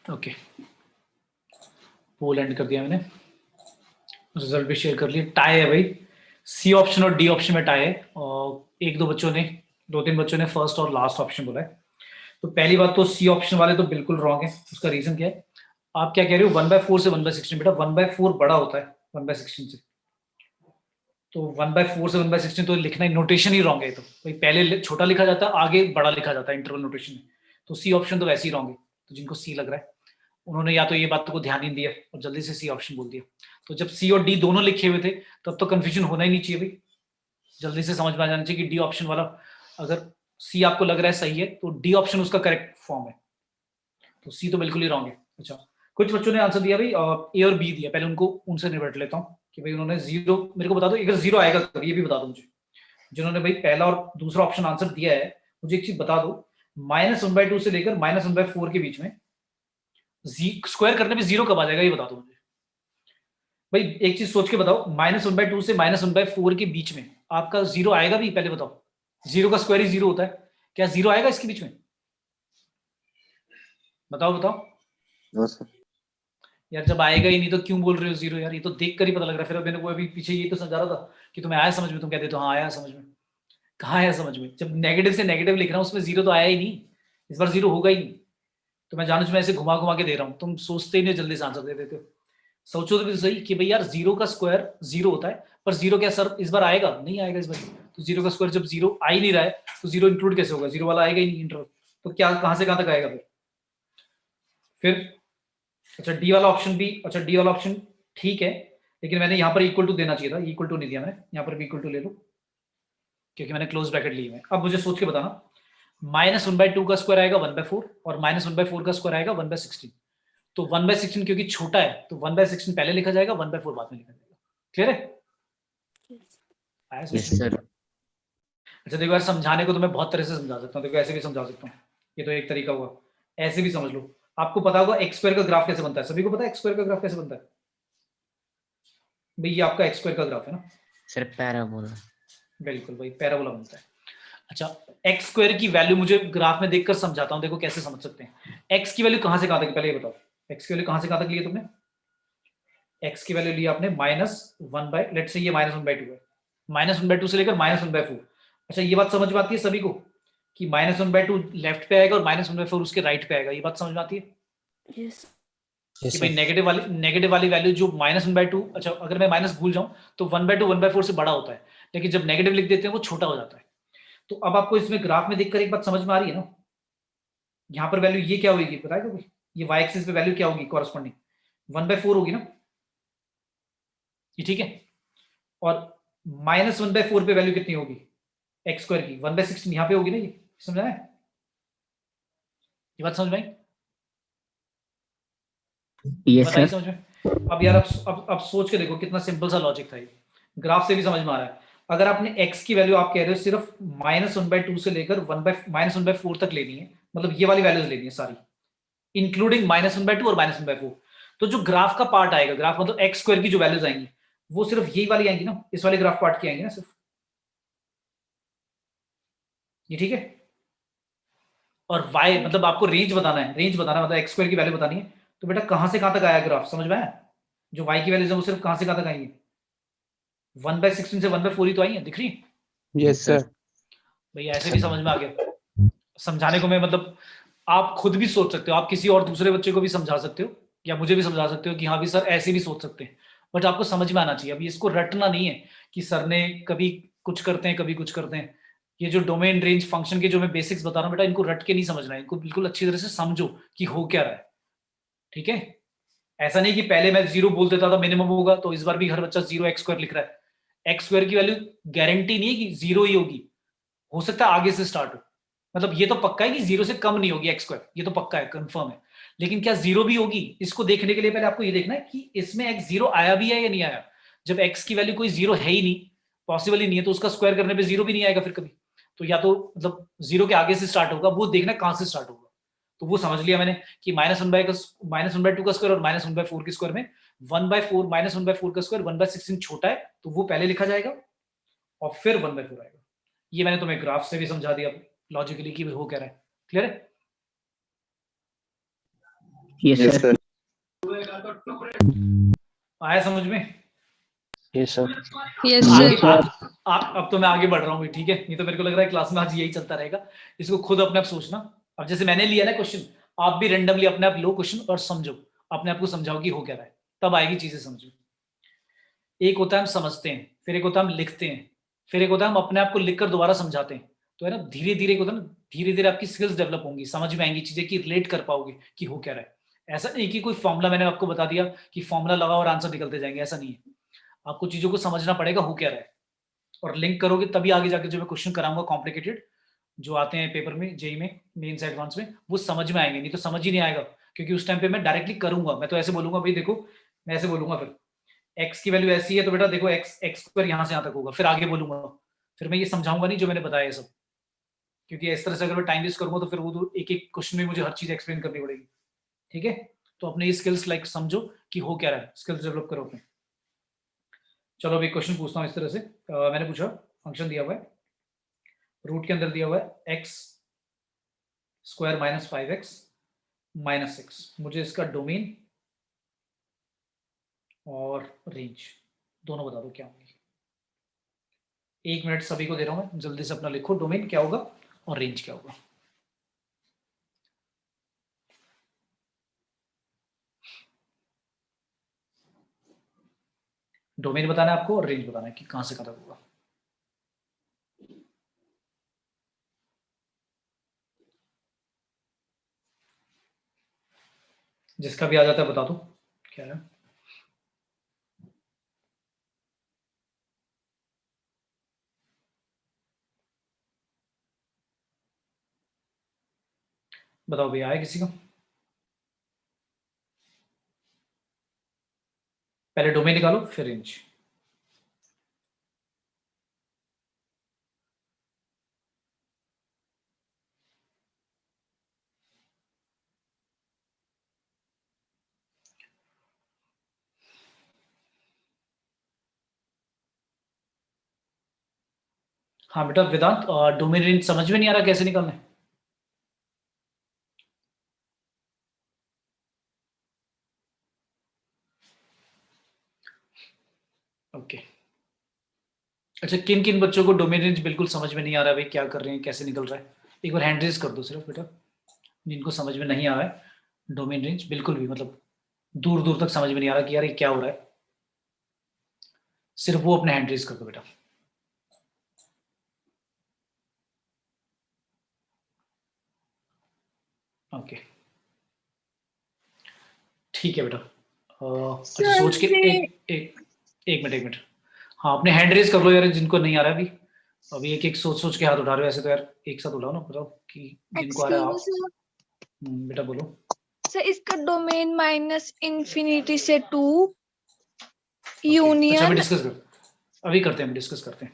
S1: Okay poll end कर दिया मैंने, रिजल्ट भी शेयर कर लिए। टाई है भाई, सी ऑप्शन और डी ऑप्शन में टाई है, और एक दो तीन बच्चों ने फर्स्ट और लास्ट ऑप्शन बोला है। तो पहली बात तो सी ऑप्शन वाले तो बिल्कुल रॉन्ग है, उसका रीजन क्या है? आप क्या कह रहे हो 1/4 से 1/16, बेटा 1/4 बड़ा होता है 1/16 से, तो 1/4 से 1/16 तो लिखना ही, नोटेशन ही रॉन्ग है तो भाई, पहले छोटा लिखा जाता है, आगे बड़ा लिखा जाता है इंटरवल नोटेशन में। तो सी ऑप्शन तो वैसे ही रॉन्ग है। तो जिनको सी लग रहा है उन्होंने या तो ये बात को ध्यान नहीं दिया और जल्दी से सी ऑप्शन बोल दिया। तो जब सी और डी दोनों लिखे हुए थे तब तो कंफ्यूजन होना ही नहीं चाहिए भाई, जल्दी से समझ में आ जाना चाहिए कि डी ऑप्शन वाला, अगर सी आपको लग रहा है सही है तो डी ऑप्शन उसका करेक्ट फॉर्म है। तो सी तो बिल्कुल ही रॉन्ग है। अच्छा, कुछ बच्चों ने आंसर दिया भाई ए और बी दिया, पहले उनको उनसे निपट लेता हूँ कि भाई उन्होंने जीरो, मेरे को बता दो अगर जीरो आएगा कभी, ये भी बता दो मुझे। जिन्होंने भाई पहला और दूसरा ऑप्शन आंसर दिया है, मुझे एक चीज बता दो, -1/2 से लेकर -1/4 के बीच में स्क्वायर करने पे जीरो कब आ जाएगा, ये बता दो मुझे भाई। एक चीज सोच के बताओ, -1/2 से -1/4 के बीच में आपका जीरो आएगा भी, पहले बताओ। जीरो का स्क्वायर ही जीरो होता है, क्या जीरो आएगा इसके बीच में? बताओ बताओ।
S3: No sir.
S1: यार जब आएगा ही नहीं तो क्यों बोल रहे हो जीरो? यार ये तो देख कर ही पता लग रहा है। फिर मैंने वो अभी पीछे ये तो समझा रहा था कि तुम्हें आया समझ में, तुम कहते तो हाँ आया समझ में। कहाँ आया समझ में? जब नेगेटिव से नेगेटिव लिख रहा हूँ उसमें जीरो तो आया ही नहीं, इस बार जीरो होगा ही नहीं। तो मैं जानूँ मैं ऐसे घुमा घुमा के दे रहा हूँ, तुम सोचते ही नहीं, जल्दी से आंसर दे देते हो। सोचो तो भी सही कि भाई यार जीरो का स्क्वायर जीरो होता है, पर जीरो क्या सर इस बार आएगा? नहीं आएगा इस बार। तो जीरो का स्क्वायर जब जीरो आ ही नहीं रहा है तो जीरो इंक्लूड कैसे होगा? जीरो वाला आएगा ही नहीं इंटरवल, तो क्या कहाँ से कहाँ तक आएगा फिर? अच्छा डी वाला ऑप्शन भी, अच्छा डी वाला ऑप्शन ठीक है, लेकिन मैंने यहाँ पर इक्वल टू देना चाहिए था, इक्वल टू नहीं दिया मैंने। यहाँ पर भी इक्वल टू ले लो क्योंकि मैंने क्लोज ब्रैकेट लिए हुए। अब मुझे सोच के बताना, -1/2 का स्क्वायर आएगा 1/4 और -1/4 का स्क्वायर आएगा 1/16। तो 1/16 क्योंकि छोटा है तो 1/16 पहले लिखा जाएगा, 1/4 बाद में लिखा जाएगा। क्लियर है? आया समझ
S4: यस
S1: में?
S4: सर।
S1: अच्छा देखो यार, समझाने को तो मैं बहुत तरह से समझा सकता हूँ, देखो ऐसे भी समझा सकता हूँ, ये तो एक तरीका हुआ। ऐसे भी समझ लो। आपको पता होगा एक्स स्क्वायर का ग्राफ कैसे बनता है? सभी को पता है एक्स स्क्वायर का ग्राफ कैसे बनता है? भाई ये आपका एक्स स्क्वायर का ग्राफ है ना?
S4: Sir parabola.
S1: बिल्कुल भाई, पैराबोला बनता है। अच्छा, एक्स स्क्वायर की वैल्यू मुझे ग्राफ में देखकर समझाता हूँ, देखो कैसे समझ सकते हैं। एक्स की वैल्यू कहां से कहां तक, पहले ये बताओ, एक्स की वैल्यू कहां से कहां तक ली है तुमने? एक्स की वैल्यू ली आपने -1 बाय, लेट्स से ये -1/2 है, -1/2 से लेकर -1/4। अच्छा ये बात समझ में आती है सभी को कि -1/2 लेफ्ट पे आएगा और -1/4 उसके राइट पे आएगा, ये बात समझ में आती है?
S2: Yes.
S1: कि भाई नेगेटिव वाली वैल्यू जो -1/2, अच्छा अगर मैं माइनस भूल जाऊं तो 1/2 1/4 से बड़ा होता है, लेकिन जब नेगेटिव लिख देते हैं वो छोटा हो जाता है। तो अब आपको इसमें ग्राफ में देखकर एक बात समझ में आ रही है ना, यहाँ पर वैल्यू ये क्या होगी पता है क्या? ये वाई एक्सिस पे वैल्यू क्या होगी कॉरेस्पॉन्डिंग? 1/4 होगी ना, ये ठीक है। और -1/4 पे वैल्यू कितनी होगी एक्स स्क्वायर की? 1/16 यहाँ पे होगी ना, ये समझ आया? ये बात समझ में आई?
S4: यस
S1: बताइए
S4: सर।
S1: समझ में? अब यार अब सोच के देखो कितना सिंपल सा लॉजिक था ये, ग्राफ से भी समझ में आ रहा है। अगर आपने x की वैल्यू आप कह रहे हो सिर्फ -1/2 से लेकर -1/4 तक लेनी है, मतलब ये वाली वैल्यूज लेनी है सारी, इंक्लूडिंग -1/2 और -1/4, तो जो ग्राफ का पार्ट आएगा, ग्राफ मतलब एक्स स्क्वायर की जो वैल्यूज आएंगी वो सिर्फ यही वाली आएंगी ना, इस वाले ग्राफ पार्ट की आएंगी ना सिर्फ, ये ठीक है। और y मतलब आपको रेंज बताना है, रेंज बताना मतलब एक्स स्क्वायर की वैल्यू बतानी है, तो बेटा कहां से कहां तक आया ग्राफ, समझ में आया? जो y की वैल्यूज है वो सिर्फ कहां से कहां तक आएंगी? 1/16 से 1/4 ही तो आई है, दिख रही है?
S3: Yes sir.
S1: भाई ऐसे भी समझ में आ गया। समझाने को मैं मतलब आप खुद भी सोच सकते हो, आप किसी और दूसरे बच्चे को भी समझा सकते हो या मुझे भी समझा सकते हो कि हाँ भी सर ऐसे भी सोच सकते हैं, बट आपको समझ में आना चाहिए। अभी इसको रटना नहीं है कि सर ने कभी कुछ करते हैं कभी कुछ करते हैं। ये जो डोमेन रेंज फंक्शन के जो मैं बेसिक्स बता रहा हूँ बेटा, इनको रट के नहीं समझना है, इनको बिल्कुल अच्छी तरह से समझो कि हो क्या रहा है, ठीक है? ऐसा नहीं कि पहले मैं जीरो बोल देता था मिनिमम होगा, तो इस बार भी हर बच्चा 0 एक्स स्क्वायर लिख रहा है। एक्स स्क्वायर की वैल्यू गारंटी नहीं है कि 0 ही होगी, हो सकता है आगे से स्टार्ट हो, मतलब ये तो पक्का है कि 0 से कम नहीं होगी एक्स स्क्वायर, ये तो पक्का है, कंफर्म है। लेकिन क्या 0 भी होगी, इसको देखने के लिए पहले आपको ये देखना है कि इसमें एक्स 0 आया भी है या नहीं आया। जब एक्स की वैल्यू कोई 0 है ही नहीं, पॉसिबल ही नहीं है, तो उसका स्क्वायर करने पे 0 भी नहीं आएगा फिर कभी। तो या तो मतलब 0 के आगे से स्टार्ट होगा, वो देखना कहां से स्टार्ट होगा। तो वो समझ लिया मैंने कि -1/2 का स्क्वायर और -1/4 के स्क्वायर में 1/4 -1/4 का स्क्वायर 1/16 छोटा है, तो वो पहले लिखा जाएगा और फिर 1/4 आएगा। ये मैंने तुम्हें ग्राफ से भी समझा दिया लॉजिकली कि हो क्या रहा है। क्लियर है?
S3: Yes sir.
S1: आया समझ में?
S3: Yes sir.
S2: Yes,
S1: आगे
S2: sir.
S1: अब तो मैं आगे बढ़ रहा हूँ, ठीक है? नहीं तो मेरे को लग रहा है क्लास में आज यही चलता रहेगा, इसको खुद अपने आप सोचना। अब जैसे मैंने लिया ना क्वेश्चन, आप भी रेंडमली अपने आप लो क्वेश्चन और समझो, अपने आप को समझाओ कि हो क्या रहा है, तब आएगी चीजें समझ में। एक होता है हम समझते हैं, फिर एक होता है हम लिखते हैं, फिर एक होता है हम अपने आप को लिखकर दोबारा समझाते हैं। तो है ना, धीरे धीरे होता है ना, धीरे धीरे आपकी स्किल्स डेवलप होंगी, समझ में आएंगी चीजें कि रिलेट कर पाओगे कि हो क्या रहा है। ऐसा नहीं कि कोई फॉर्मूला मैंने आपको बता दिया कि फॉर्मूला लगाओ और आंसर निकलते जाएंगे, ऐसा नहीं है। आपको चीजों को समझना पड़ेगा हो क्या रहा है, और लिंक करोगे तभी आगे जाके जो मैं क्वेश्चन कराऊंगा कॉम्प्लिकेटेड जो आते हैं पेपर में, जेई में, मेंस एडवांस में, वो समझ में आएंगे, नहीं तो समझ ही नहीं आएगा। क्योंकि उस टाइम पे मैं डायरेक्टली करूंगा, मैं तो ऐसे बोलूंगा भाई देखो, मैं ऐसे बोलूंगा फिर x की वैल्यू ऐसी है तो बेटा देखो x स्क्वायर यहाँ से यहाँ तक होगा, फिर आगे बोलूंगा, फिर मैं ये समझाऊंगा नहीं जो मैंने बताया ये सब। क्योंकि इस तरह से अगर मैं टाइम वेस्ट करूंगा तो फिर वो तो एक एक क्वेश्चन में मुझे हर चीज एक्सप्लेन करनी पड़ेगी। ठीक है, तो अपने स्किल्स लाइक समझो कि हो क्या रहा है, स्किल्स डेवलप करो अपने। चलो अभी क्वेश्चन पूछता हूँ इस तरह से। मैंने पूछा फंक्शन दिया हुआ है, रूट के अंदर दिया हुआ है x square minus 5x minus 6। मुझे इसका डोमेन और रेंज दोनों बता दो क्या होंगी। 1 मिनट सभी को दे रहा हूं मैं, जल्दी से अपना लिखो, डोमेन क्या होगा और रेंज क्या होगा। डोमेन बताना है आपको और रेंज बताना है कि कहां से कहां तक होगा। जिसका भी आ जाता है बता दो क्या है। बताओ भैया, आया किसी को? पहले डोमेन निकालो फिर रेंज। हाँ बेटा वेदांत, डोमेन रेंज समझ में नहीं आ रहा कैसे निकालना है? ओके, अच्छा किन किन बच्चों को डोमेन रेंज बिल्कुल समझ में नहीं आ रहा है भाई, क्या कर रहे हैं, कैसे निकल रहा है? एक बार हैंड रेज कर दो सिर्फ बेटा, जिनको समझ में नहीं आ रहा है डोमेन रेंज बिल्कुल भी, मतलब दूर दूर तक समझ में नहीं आ रहा कि यार ये क्या हो रहा है, सिर्फ वो अपने हैंड रेज कर दो बेटा। ओके ठीक है बेटा। अच्छा
S2: सर
S1: सोच के
S2: से
S1: एक मिनट। हाँ अपने हैंड रेज कर लो यार जिनको नहीं आ रहा है अभी। अभी एक एक सोच सोच के हाथ उठा रहे हो ऐसे तो यार, एक साथ उठाओ ना, बताओ कि जिनको आ रहा है
S2: एक्सक्यूज मी
S1: आप।
S2: सर,
S1: बेटा बोलो।
S2: सर इसका डोमेन माइनस इन्फिनिटी से 2
S1: ओके अच्छा अभी
S2: यूनियन।
S1: डिस्कस कर, अभी करते हैं, अभी डिस्कस करते हैं।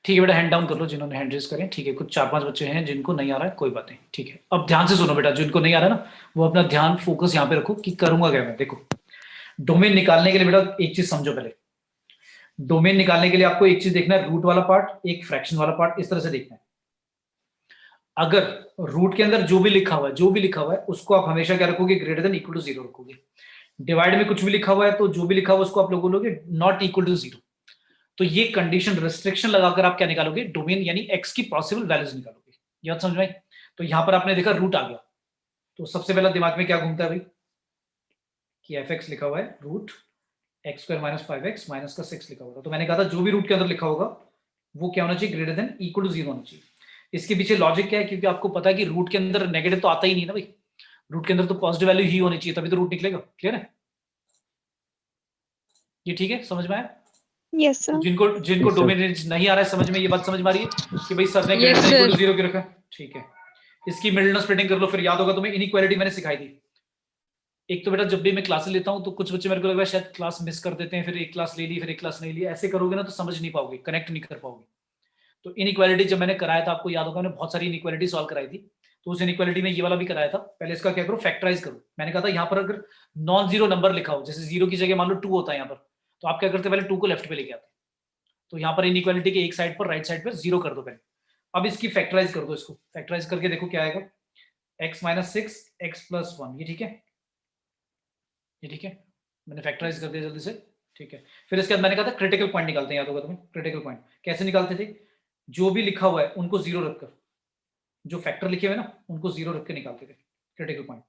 S1: ठीक है बेटा, हैंड डाउन कर लो जिन्होंने हैंड रेज करें। ठीक है, कुछ 4-5 बच्चे हैं जिनको नहीं आ रहा है, कोई बात नहीं। ठीक है, अब ध्यान से सुनो बेटा, जिनको नहीं आ रहा है ना वो अपना ध्यान फोकस यहाँ पे रखो कि करूंगा क्या मैं। देखो डोमेन निकालने के लिए बेटा एक चीज समझो पहले, डोमेन निकालने के लिए आपको एक चीज देखना है, रूट वाला पार्ट एक फ्रैक्शन वाला पार्ट, इस तरह से देखना है। अगर रूट के अंदर जो भी लिखा हुआ है, जो भी लिखा हुआ है उसको आप हमेशा क्या रखोगे, ग्रेटर देन इक्वल टू 0 रखोगे। डिवाइड में कुछ भी लिखा हुआ है तो जो भी लिखा हुआ है उसको आप लोग बोलोगे नॉट इक्वल टू 0। तो ये कंडीशन रिस्ट्रिक्शन लगाकर आप क्या निकालोगे, डोमेन यानी एक्स की पॉसिबल वैल्यूज निकालोगे। ये बात समझ में आई? तो यहां पर आपने देखा रूट आ गया, तो सबसे पहला दिमाग में क्या घूमता है भाई कि एफ एक्स लिखा हुआ है root x square minus 5x minus का 6 लिखा होगा। तो मैंने कहा था जो भी रूट के अंदर लिखा होगा वो क्या होना चाहिए, ग्रेटर देन इक्वल टू 0 होना चाहिए। इसके पीछे लॉजिक क्या है, क्योंकि आपको पता है कि रूट के अंदर नेगेटिव तो आता ही नहीं ना भाई, रूट के अंदर तो पॉजिटिव वैल्यू ही होनी चाहिए तभी तो रूट निकलेगा। क्लियर है? ये ठीक है, समझ में आया?
S2: यस
S1: तो
S2: सर।
S1: जिनको जिनको
S3: Yes, sir.
S1: डोमेन रेंज नहीं आ रहा है समझ में, ये बात समझ में आ रही है कि भाई सर ने
S2: Yes,
S1: greater than equal to
S2: sir.
S1: 0 क्यों रखा है? ठीक है, इसकी मिडल स्प्लिटिंग कर लो, फिर याद होगा तुम्हें इनइक्वालिटी मैंने सिखाई थी। एक तो बेटा जब भी मैं क्लासेस लेता हूं तो कुछ बच्चे मेरे को लग रहा है शायद क्लास मिस कर देते हैं, फिर एक क्लास ले ली फिर एक क्लास नहीं ली, ऐसे करोगे ना तो समझ नहीं पाओगे, कनेक्ट नहीं कर पाओगे। तो इनइक्वालिटी जब मैंने कराया था आपको याद होगा, मैंने बहुत सारी इनइक्वालिटी सॉल्व कराई थी, तो उस इनइक्वालिटी में ये वाला भी कराया था। पहले इसका क्या करो, फैक्टराइज करो। मैंने कहा था यहाँ पर अगर नॉन जीरो नंबर लिखा हो, जैसे 0 की जगह मान लो 2 होता है यहाँ पर, तो आप क्या करते पहले 2 को लेफ्ट पे लेके आते। तो यहाँ पर इनइक्वालिटी के एक साइड पर राइट साइड पर 0 कर दो पहले। अब इसकी फैक्टराइज कर दो, इसको फैक्टराइज करके देखो क्या आएगा, x माइनस 6 x प्लस 1। ये ठीक है, ये ठीक है, मैंने फैक्टराइज कर दिया जल्दी से। ठीक है, फिर इसके बाद मैंने कहा था क्रिटिकल पॉइंट निकालते हैं, याद होगा तुम्हें क्रिटिकल पॉइंट कैसे निकालते थे, जो भी लिखा हुआ है उनको 0 रखकर, जो फैक्टर लिखे हुए ना उनको 0 रख के निकालते थे क्रिटिकल पॉइंट।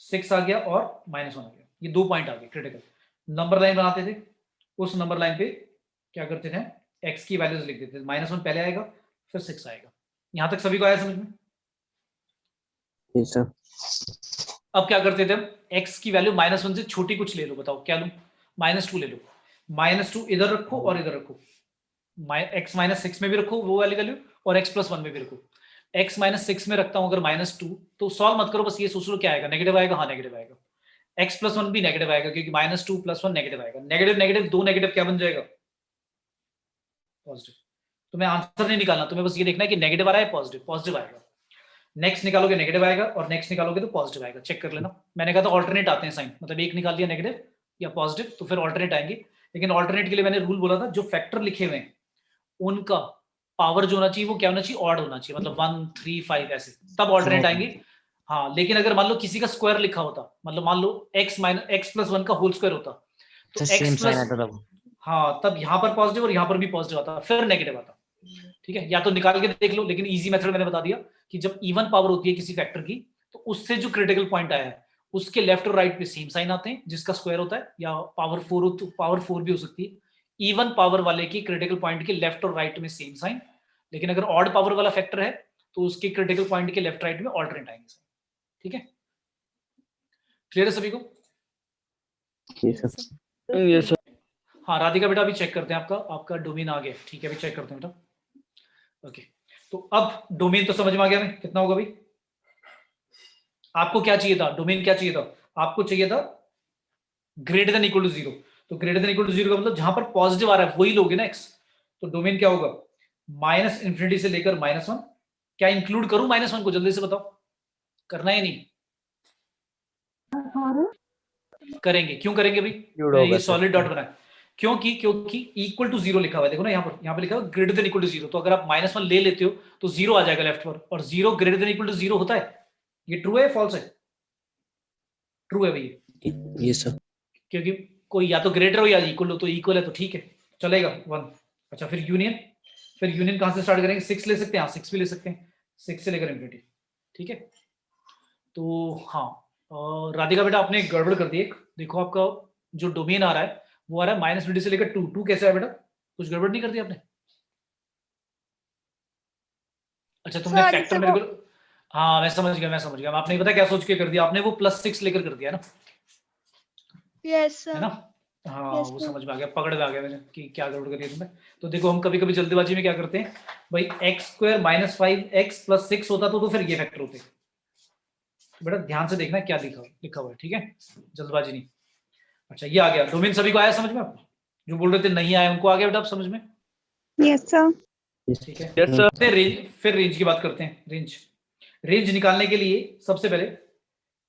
S1: 6 आ गया और -1 आ गया, ये 2 पॉइंट आ गए क्रिटिकल। नंबर लाइन बनाते थे, उस नंबर लाइन पे क्या करते थे, x की वैल्यूज लिख देते थे, -1 पहले आएगा फिर 6 आएगा। यहां तक सभी को आया समझ में?
S3: Yes, sir.
S1: अब क्या करते थे हम, x की वैल्यू -1 से छोटी कुछ ले लो, बताओ क्या लूं, -2 ले लो, -2 इधर रखो और इधर रखो, x -6 में भी रखो वो वाली वैल्यू और x +1 में भी रखो। x -6 में रखता हूं अगर -2, तो सॉल्व मत करो, बस ये सोच लो क्या आएगा, नेगेटिव आएगा, हाँ नेगेटिव आएगा। x +1 भी नेगेटिव आएगा क्योंकि -2 + 1 नेगेटिव आएगा, नेगेटिव नेगेटिव दो नेगेटिव क्या बन जाएगा, पॉजिटिव। तुम्हें आंसर नहीं निकालना, तुम्हें बस ये देखना है कि नेगेटिव आ रहा है पॉजिटिव, पॉजिटिव आएगा। नेक्स्ट निकालोगे नेगेटिव आएगा और नेक्स्ट निकालोगे तो पॉजिटिव आएगा, चेक कर लेना। मैंने कहा था ऑल्टरनेट आते हैं साइन, मतलब एक निकाल दिया नेगेटिव या पॉजिटिव तो फिर ऑल्टरनेट आएंगे, लेकिन ऑल्टरनेट के लिए मैंने रूल बोला था जो फैक्टर लिखे हुए हैं उनका पावर जो होना चाहिए वो क्या होना चाहिए, ऑड होना चाहिए, मतलब 1 3 5 ऐसे, तब ऑल्टरनेट आएंगे। हाँ, लेकिन अगर मान लो किसी का स्क्वायर लिखा होता, मतलब मान लो x + 1 का होल स्क्वायर होता तो x प्लस, हाँ तब यहाँ पर पॉजिटिव और यहाँ पर भी पॉजिटिव आता, फिर नेगेटिव आता। ठीक है, या तो निकाल के देख लो, लेकिन इजी मेथड मैंने बता दिया कि जब इवन पावर होती है किसी फैक्टर की तो उससे जो क्रिटिकल पॉइंट आया है उसके लेफ्ट और राइट पे सेम साइन आते हैं, जिसका स्क्वायर होता है, या पावर 4 हो तो पावर 4 भी हो सकती है। इवन पावर वाले की क्रिटिकल पॉइंट के लेफ्ट और राइट में सेम साइन, लेकिन अगर ऑड पावर वाला फैक्टर है तो उसके क्रिटिकल पॉइंट के लेफ्ट राइट में ऑल्टरनेट आएंगे। ठीक है, क्लियर है सभी को?
S3: Yes, sir.
S5: Yes, sir.
S1: हाँ राधिका बेटा अभी चेक करते हैं, आपका डोमेन आ गया, ठीक है अभी चेक करते हैं बेटा। ओके, तो अब डोमेन तो समझ में आ गया हमें, कितना होगा भाई? आपको क्या चाहिए था, डोमेन क्या चाहिए था? आपको चाहिए था ग्रेटर देन इक्वल टू 0, तो ग्रेटर देन इक्वल टू 0 का मतलब जहां पर पॉजिटिव आ रहा है वही लोगे ना x, तो डोमेन क्या होगा, -∞ से लेकर -1। क्या इंक्लूड करूं -1 को, जल्दी से बताओ, करना है नहीं? करेंगे, क्यों करेंगे भाई? ये सॉलिड डॉट बनाए क्योंकि इक्वल टू 0 लिखा हुआ है, देखो ना यहाँ पर लिखा हुआ है ग्रेटर देन इक्वल टू 0, तो अगर आप -1 ले लेते हो तो 0 आ जाएगा लेफ्ट पर, और 0 ग्रेटर देन इक्वल टू 0 होता है। ये ट्रू है फॉल्स है? ट्रू है भैया।
S3: Yes, sir.
S1: क्योंकि कोई या तो ग्रेटर हो या इक्वल हो, तो इक्वल है तो ठीक है चलेगा 1। अच्छा फिर यूनियन कहां से स्टार्ट करेंगे? 6 ले सकते हैं, हाँ 6 भी ले सकते हैं, 6 से लेकर इन्फिनिटी। ठीक है, तो हाँ राधिका बेटा आपने गड़बड़ कर दी एक, देखो आपका जो डोमेन आ रहा है वो आ रहा है -∞ से लेकर 2 कैसे आया बेटा? कुछ गड़बड़ नहीं कर दी आपने? अच्छा तुमने
S2: Sir,
S1: फैक्टर
S2: जैसे
S1: मेरे को, हाँ मैं समझ गया, आपने पता क्या सोच के कर दिया, आपने वो +6 लेकर कर दिया ना,
S2: yes
S1: है
S2: sir.
S1: ना? हाँ
S2: Yes,
S1: वो
S2: sir.
S1: समझ में आ गया, पकड़ में आ गया मुझे कि क्या गड़बड़ करी है तुमने। तो देखो हम कभी कभी जल्दीबाजी में क्या करते हैं भाई, x² - 5x + 6 होता तो फिर ये फैक्टर होते। बेटा ध्यान से देखना क्या लिखा हुआ है, ठीक है, जल्दबाजी नहीं। अच्छा ये आ गया डोमेन, सभी को आया समझ में? आपको जो बोल रहे थे नहीं आया उनको आ गया बेटा आप समझ में?
S2: Yes sir.
S1: ठीक है,
S5: Yes, sir.
S1: फिर रेंज की बात करते हैं। रेंज निकालने के लिए सबसे पहले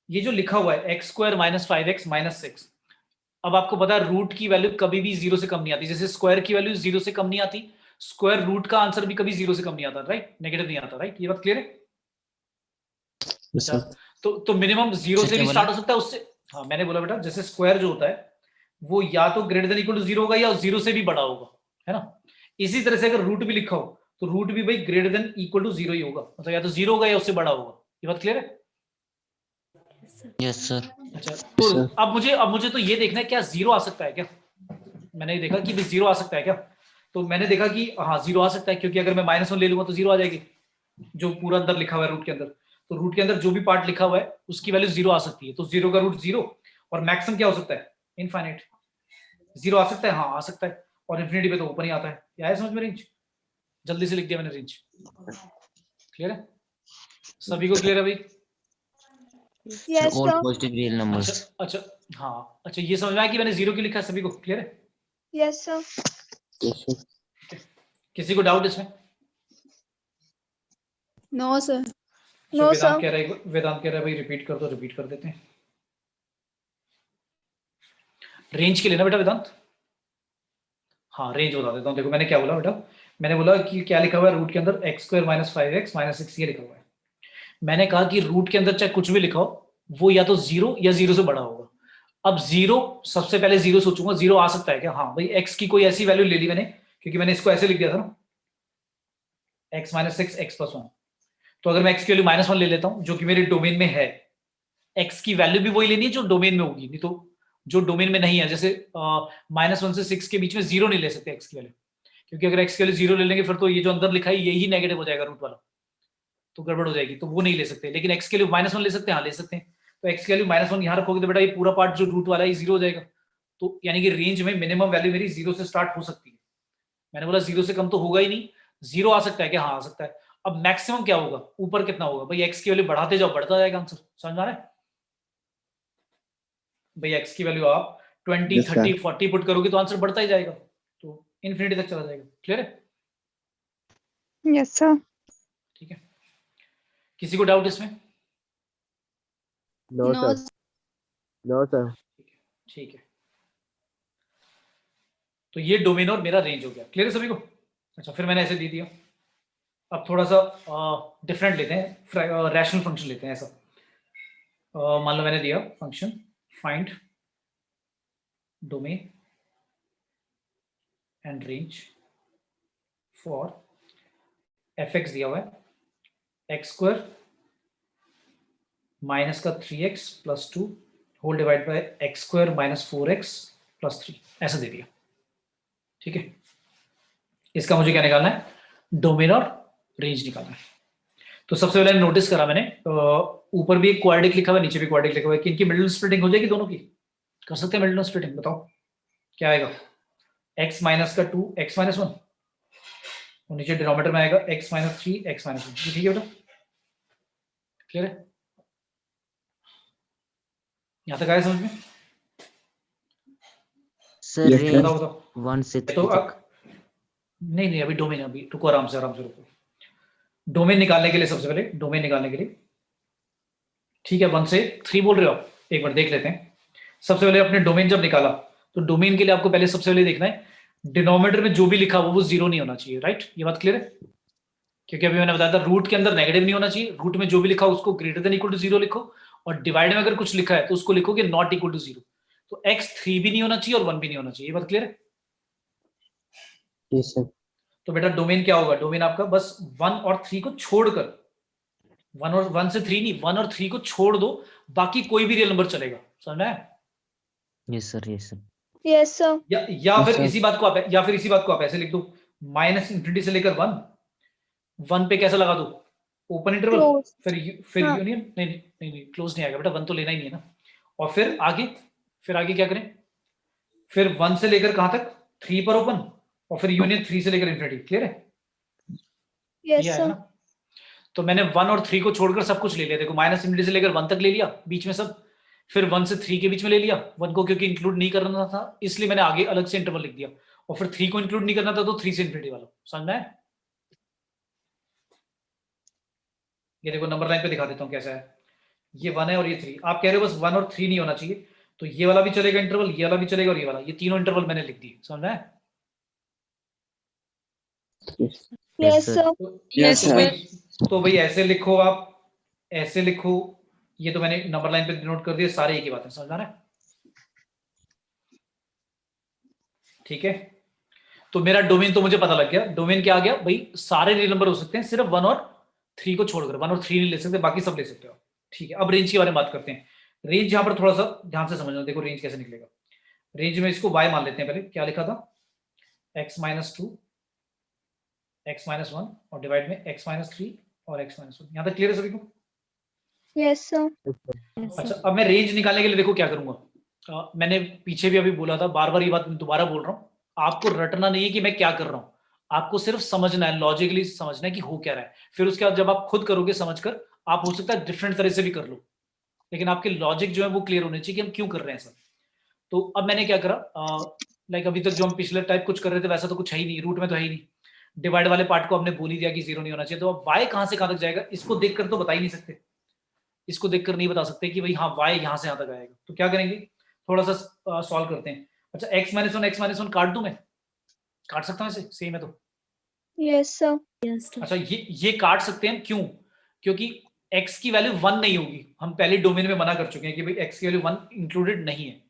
S1: ये जो लिखा हुआ है x² - 5x - 6, अब आपको पता है रूट की वैल्यू कभी भी 0 से कम नहीं आती, जैसे स्क्वायर की वैल्यू 0 से कम नहीं आती, स्क्वायर रूट का आंसर भी कभी 0 से कम नहीं आता, राइट, नेगेटिव नहीं आता, राइट, ये बात क्लियर है?
S3: Yes,
S1: अच्छा
S3: sir.
S1: तो मिनिमम 0 से
S4: क्या
S1: भी
S4: बोला?
S1: स्टार्ट हो सकता है उससे, हाँ मैंने बोला बेटा जैसे स्क्वायर जो होता है वो या तो ग्रेटर देन इक्वल टू 0 होगा या 0 से भी बड़ा होगा, है ना? इसी तरह से अगर रूट भी लिखा हो तो रूट भी भाई ग्रेटर देन इक्वल टू 0 ही होगा, मतलब या तो 0 होगा या उससे बड़ा होगा, ये बात क्लियर है?
S4: Yes sir.
S1: अच्छा तो
S3: Sir.
S1: अब मुझे तो ये देखना है क्या 0 आ सकता है क्या? मैंने देखा कि 0 आ सकता है क्या, तो मैंने देखा कि हाँ 0 आ सकता है, क्योंकि अगर मैं -1 ले लूंगा तो 0 आ जाएगी, जो पूरा अंदर लिखा हुआ है रूट के अंदर, तो रूट के अंदर जो भी पार्ट लिखा हुआ है उसकी वैल्यू 0 आ सकती है, तो 0 का रूट 0, और मैक्सिमम क्या हो सकता है? इनफाइनाइट। 0 आ सकता है, हाँ आ सकता है, और इन्फिनिटी पे तो ऊपर ही आता है। क्या है समझ में रेंज? जल्दी से लिख दिया मैंने रेंज, क्लियर है सभी को? क्लियर है भाई?
S2: Yes
S4: all
S2: sir.
S4: Positive real numbers.
S1: अच्छा हाँ, अच्छा ये समझ में आया कि मैंने 0 क्यों लिखा है, सभी को क्लियर है?
S2: Yes sir.
S3: Yes, sir.
S1: किसी को डाउट इसमें?
S2: No sir.
S1: अच्छा,
S2: No
S1: वेदांत
S2: sir.
S1: कह रहा है भाई रिपीट कर दो, रिपीट कर देते हैं। रेंज के लेना बेटा वेदांत, हाँ रेंज बता देता हूँ। देखो मैंने क्या बोला बेटा, मैंने बोला कि क्या लिखा हुआ है रूट के अंदर, x² - 5x - 6 ये लिखा हुआ है। मैंने कहा कि रूट के अंदर चाहे कुछ भी लिखा हो वो या तो 0 या 0 से बड़ा होगा। अब 0, सबसे पहले 0 सोचूंगा, 0 आ सकता है क्या? हाँ भाई x की कोई ऐसी वैल्यू ले ली मैंने, क्योंकि मैंने इसको ऐसे लिख दिया था ना, x - 6 x + 1, तो अगर मैं x की वैल्यू -1 ले लेता हूं जो कि मेरे डोमेन में है, x की वैल्यू भी वही लेनी है जो डोमेन में होगी, नहीं तो जो डोमेन में नहीं है, जैसे -1 से 6 के बीच में 0 नहीं ले सकते x की वैल्यू, क्योंकि अगर x की वैल्यू 0 ले लेंगे फिर तो ये जो अंदर लिखा है यही नेगेटिव हो जाएगा रूट वाला, तो गड़बड़ हो जाएगी, तो वो नहीं ले सकते। लेकिन x के लिए -1 ले सकते हैं, हाँ ले सकते हैं। तो x की वैल्यू -1 यहाँ रखोगे तो बेटा ये पूरा पार्ट जो रूट वाला है 0 हो जाएगा। तो यानी कि रेंज में मिनिमम वैल्यू मेरी 0 से स्टार्ट हो सकती है। मैंने बोला 0 से कम तो होगा ही नहीं, 0 आ सकता है क्या? हाँ आ सकता है। अब मैक्सिमम क्या होगा, ऊपर कितना होगा भाई? x की वैल्यू बढ़ाते जाओ, बढ़ता जाएगा आंसर, समझ आ रहा है भाई? x की वैल्यू आप 20
S3: Yes, sir.
S1: 30 40 पुट करोगे तो आंसर बढ़ता ही जाएगा, तो इन्फिनिटी तक चला जाएगा। क्लियर है?
S2: Yes, sir.
S1: ठीक है, किसी को डाउट इसमें?
S3: No,
S2: No,
S3: sir. No, sir.
S1: ठीक है, तो ये डोमेन और मेरा रेंज हो गया। क्लियर है सभी को? अच्छा, फिर मैंने ऐसे दे दिया। अब थोड़ा सा डिफरेंट लेते हैं, रैशनल फंक्शन लेते हैं। ऐसा मान लो मैंने दिया function find domain and range for fx दिया हुआ है x² माइनस का 3x plus 2 whole divide by x² minus 4x plus 3, ऐसा दे दिया। ठीक है, इसका मुझे क्या निकालना है? डोमेन और रेंज निकालना है। तो सबसे पहले नोटिस करा मैंने, ऊपर भी एक क्वाड्रेटिक लिखा हुआ है, नीचे भी क्वाड्रेटिक लिखा हुआ है, कि इनकी मिडिल स्प्लिटिंग हो जाएगी दोनों की? कर सकते हैं मिडिल स्प्लिटिंग, बताओ क्या आएगा? x माइनस का 2 x माइनस 1 और नीचे डिनोमिनेटर में आएगा x माइनस 3 x माइनस 1। ठीक है बेटा, क्लियर है? यहां तक आया समझ में?
S4: Sir
S3: Yes,
S4: range
S3: sir.
S1: बताओ बताओ।
S4: 1 से 3
S1: तो
S4: तक।
S1: नहीं अभी डोमेन, अभी रुको, आराम से रुको। डोमेन निकालने के लिए सबसे पहले डोमेन निकालने के लिए, ठीक है, 1 से 3 बोल रहे हो आप? एक बार देख लेते हैं। सबसे पहले अपने डोमेन जब निकाला तो डोमेन के लिए आपको पहले सबसे पहले देखना है डिनोमिनेटर में जो भी लिखा वो 0 नहीं होना चाहिए, राइट? ये बात क्लियर है? क्योंकि अभी मैंने बताया था रूट के अंदर नेगेटिव नहीं होना चाहिए, रूट में जो भी लिखा उसको ग्रेटर देन इक्वल टू 0 लिखो, और डिवाइड में अगर कुछ लिखा है तो उसको लिखोगे नॉट इक्वल टू 0। तो x 3 भी नहीं होना चाहिए और 1 भी नहीं होना चाहिए। ये बात क्लियर है?
S3: Yes, sir.
S1: तो बेटा डोमेन क्या होगा? डोमेन आपका बस 1 और 3 को छोड़कर, 1 से 3 नहीं, 1 और 3 को छोड़ दो, बाकी कोई भी रियल नंबर चलेगा। समझ में?
S4: Yes sir, yes sir.
S2: yes, sir.
S1: या फिर
S3: अच्छा।
S1: इसी बात को आप ऐसे लिख दो, माइनस इंफिनिटी से लेकर 1 पे कैसा लगा दो? Open interval,
S2: Close.
S1: फिर
S2: हाँ।
S1: यूनियन, नहीं क्लोज नहीं आएगा बेटा, 1 तो लेना ही नहीं है ना। और फिर आगे क्या करें? फिर 1 से लेकर कहां तक? 3 पर ओपन, और फिर यूनियन 3 से लेकर इंफिनिटी। क्लियर है?
S2: Yes,
S1: ये आएगा
S2: sir.
S1: ना? तो मैंने 1 और 3 को छोड़कर सब कुछ ले लिया। देखो, माइनस इंफिनिटी से लेकर 1 तक ले लिया बीच में सब, फिर 1 से 3 के बीच में ले लिया, 1 को क्योंकि इंक्लूड नहीं करना था इसलिए मैंने आगे अलग से इंटरवल लिख दिया, और फिर 3 को इंक्लूड नहीं करना था तो 3 से इंफिनिटी वाला। समझना है? ये देखो नंबर लाइन पे दिखा देता हूं कैसा है। ये 1 है और ये 3। आप कह रहे हो बस 1 और 3 नहीं होना चाहिए, तो ये वाला भी चलेगा इंटरवल, ये वाला भी चलेगा, और ये वाला, ये तीनों इंटरवल मैंने लिख दिए। समझना है?
S3: Yes.
S2: Yes,
S4: sir.
S2: sir.
S3: Yes, sir.
S1: तो भाई ऐसे लिखो, आप ऐसे लिखो। ये तो मैंने नंबर लाइन पे डिनोट कर दिया, सारे एक ही बात है। समझ आ रहा है? ठीक है, तो मेरा डोमेन तो मुझे पता लग गया। डोमेन क्या आ गया भाई? सारे रियल नंबर हो सकते हैं, सिर्फ 1 और 3 को छोड़कर। 1 और 3 नहीं ले सकते, बाकी सब ले सकते हो। ठीक है, अब रेंज के बारे में बात करते हैं। रेंज यहां पर थोड़ा सा ध्यान से समझना। देखो रेंज कैसे निकलेगा। रेंज में इसको y मान लेते हैं। पहले क्या लिखा था? x माइनस 2 x माइनस 1 और डिवाइड में x माइनस 3 और x माइनस 1। यहां तक क्लियर है सभी को?
S2: Yes, sir.
S1: अच्छा, अब मैं रेंज निकालने के लिए देखो क्या करूंगा। मैंने पीछे भी अभी बोला था, बार बार ये बात दोबारा बोल रहा हूँ, आपको रटना नहीं है कि मैं क्या कर रहा हूँ, आपको सिर्फ समझना है, लॉजिकली समझना है कि हो क्या रहा है। फिर उसके बाद जब आप खुद करोगे समझकर, आप हो सकता है डिफरेंट तरह से भी कर लो, लेकिन आपके लॉजिक जो है वो क्लियर होने चाहिए कि हम क्यों कर रहे हैं सर। तो अब मैंने क्या करा, लाइक अभी तक जो हम पिछले टाइप कुछ कर रहे थे वैसा तो कुछ है ही नहीं, रूट में तो है ही नहीं। डिवाइड वाले पार्ट को हमने बोल ही दिया कि 0 नहीं होना चाहिए, तो अब y कहां से कहां तक जाएगा इसको देखकर तो बता ही नहीं सकते, इसको देखकर नहीं बता सकते कि भाई हाँ y यहां से यहां तक आएगा। तो क्या करेंगे, थोड़ा सा सॉल्व करते हैं। अच्छा, x माइनस 1 काट दूं मैं? काट सकता हूं इसे? सेम है तो।
S2: Yes, sir.
S1: अच्छा, ये काट सकते हैं, क्यों? क्योंकि x की वैल्यू 1 नहीं होगी। हम पहले डोमेन में मना कर चुके हैं कि भाई x की वैल्यू 1 इंक्लूडेड नहीं है।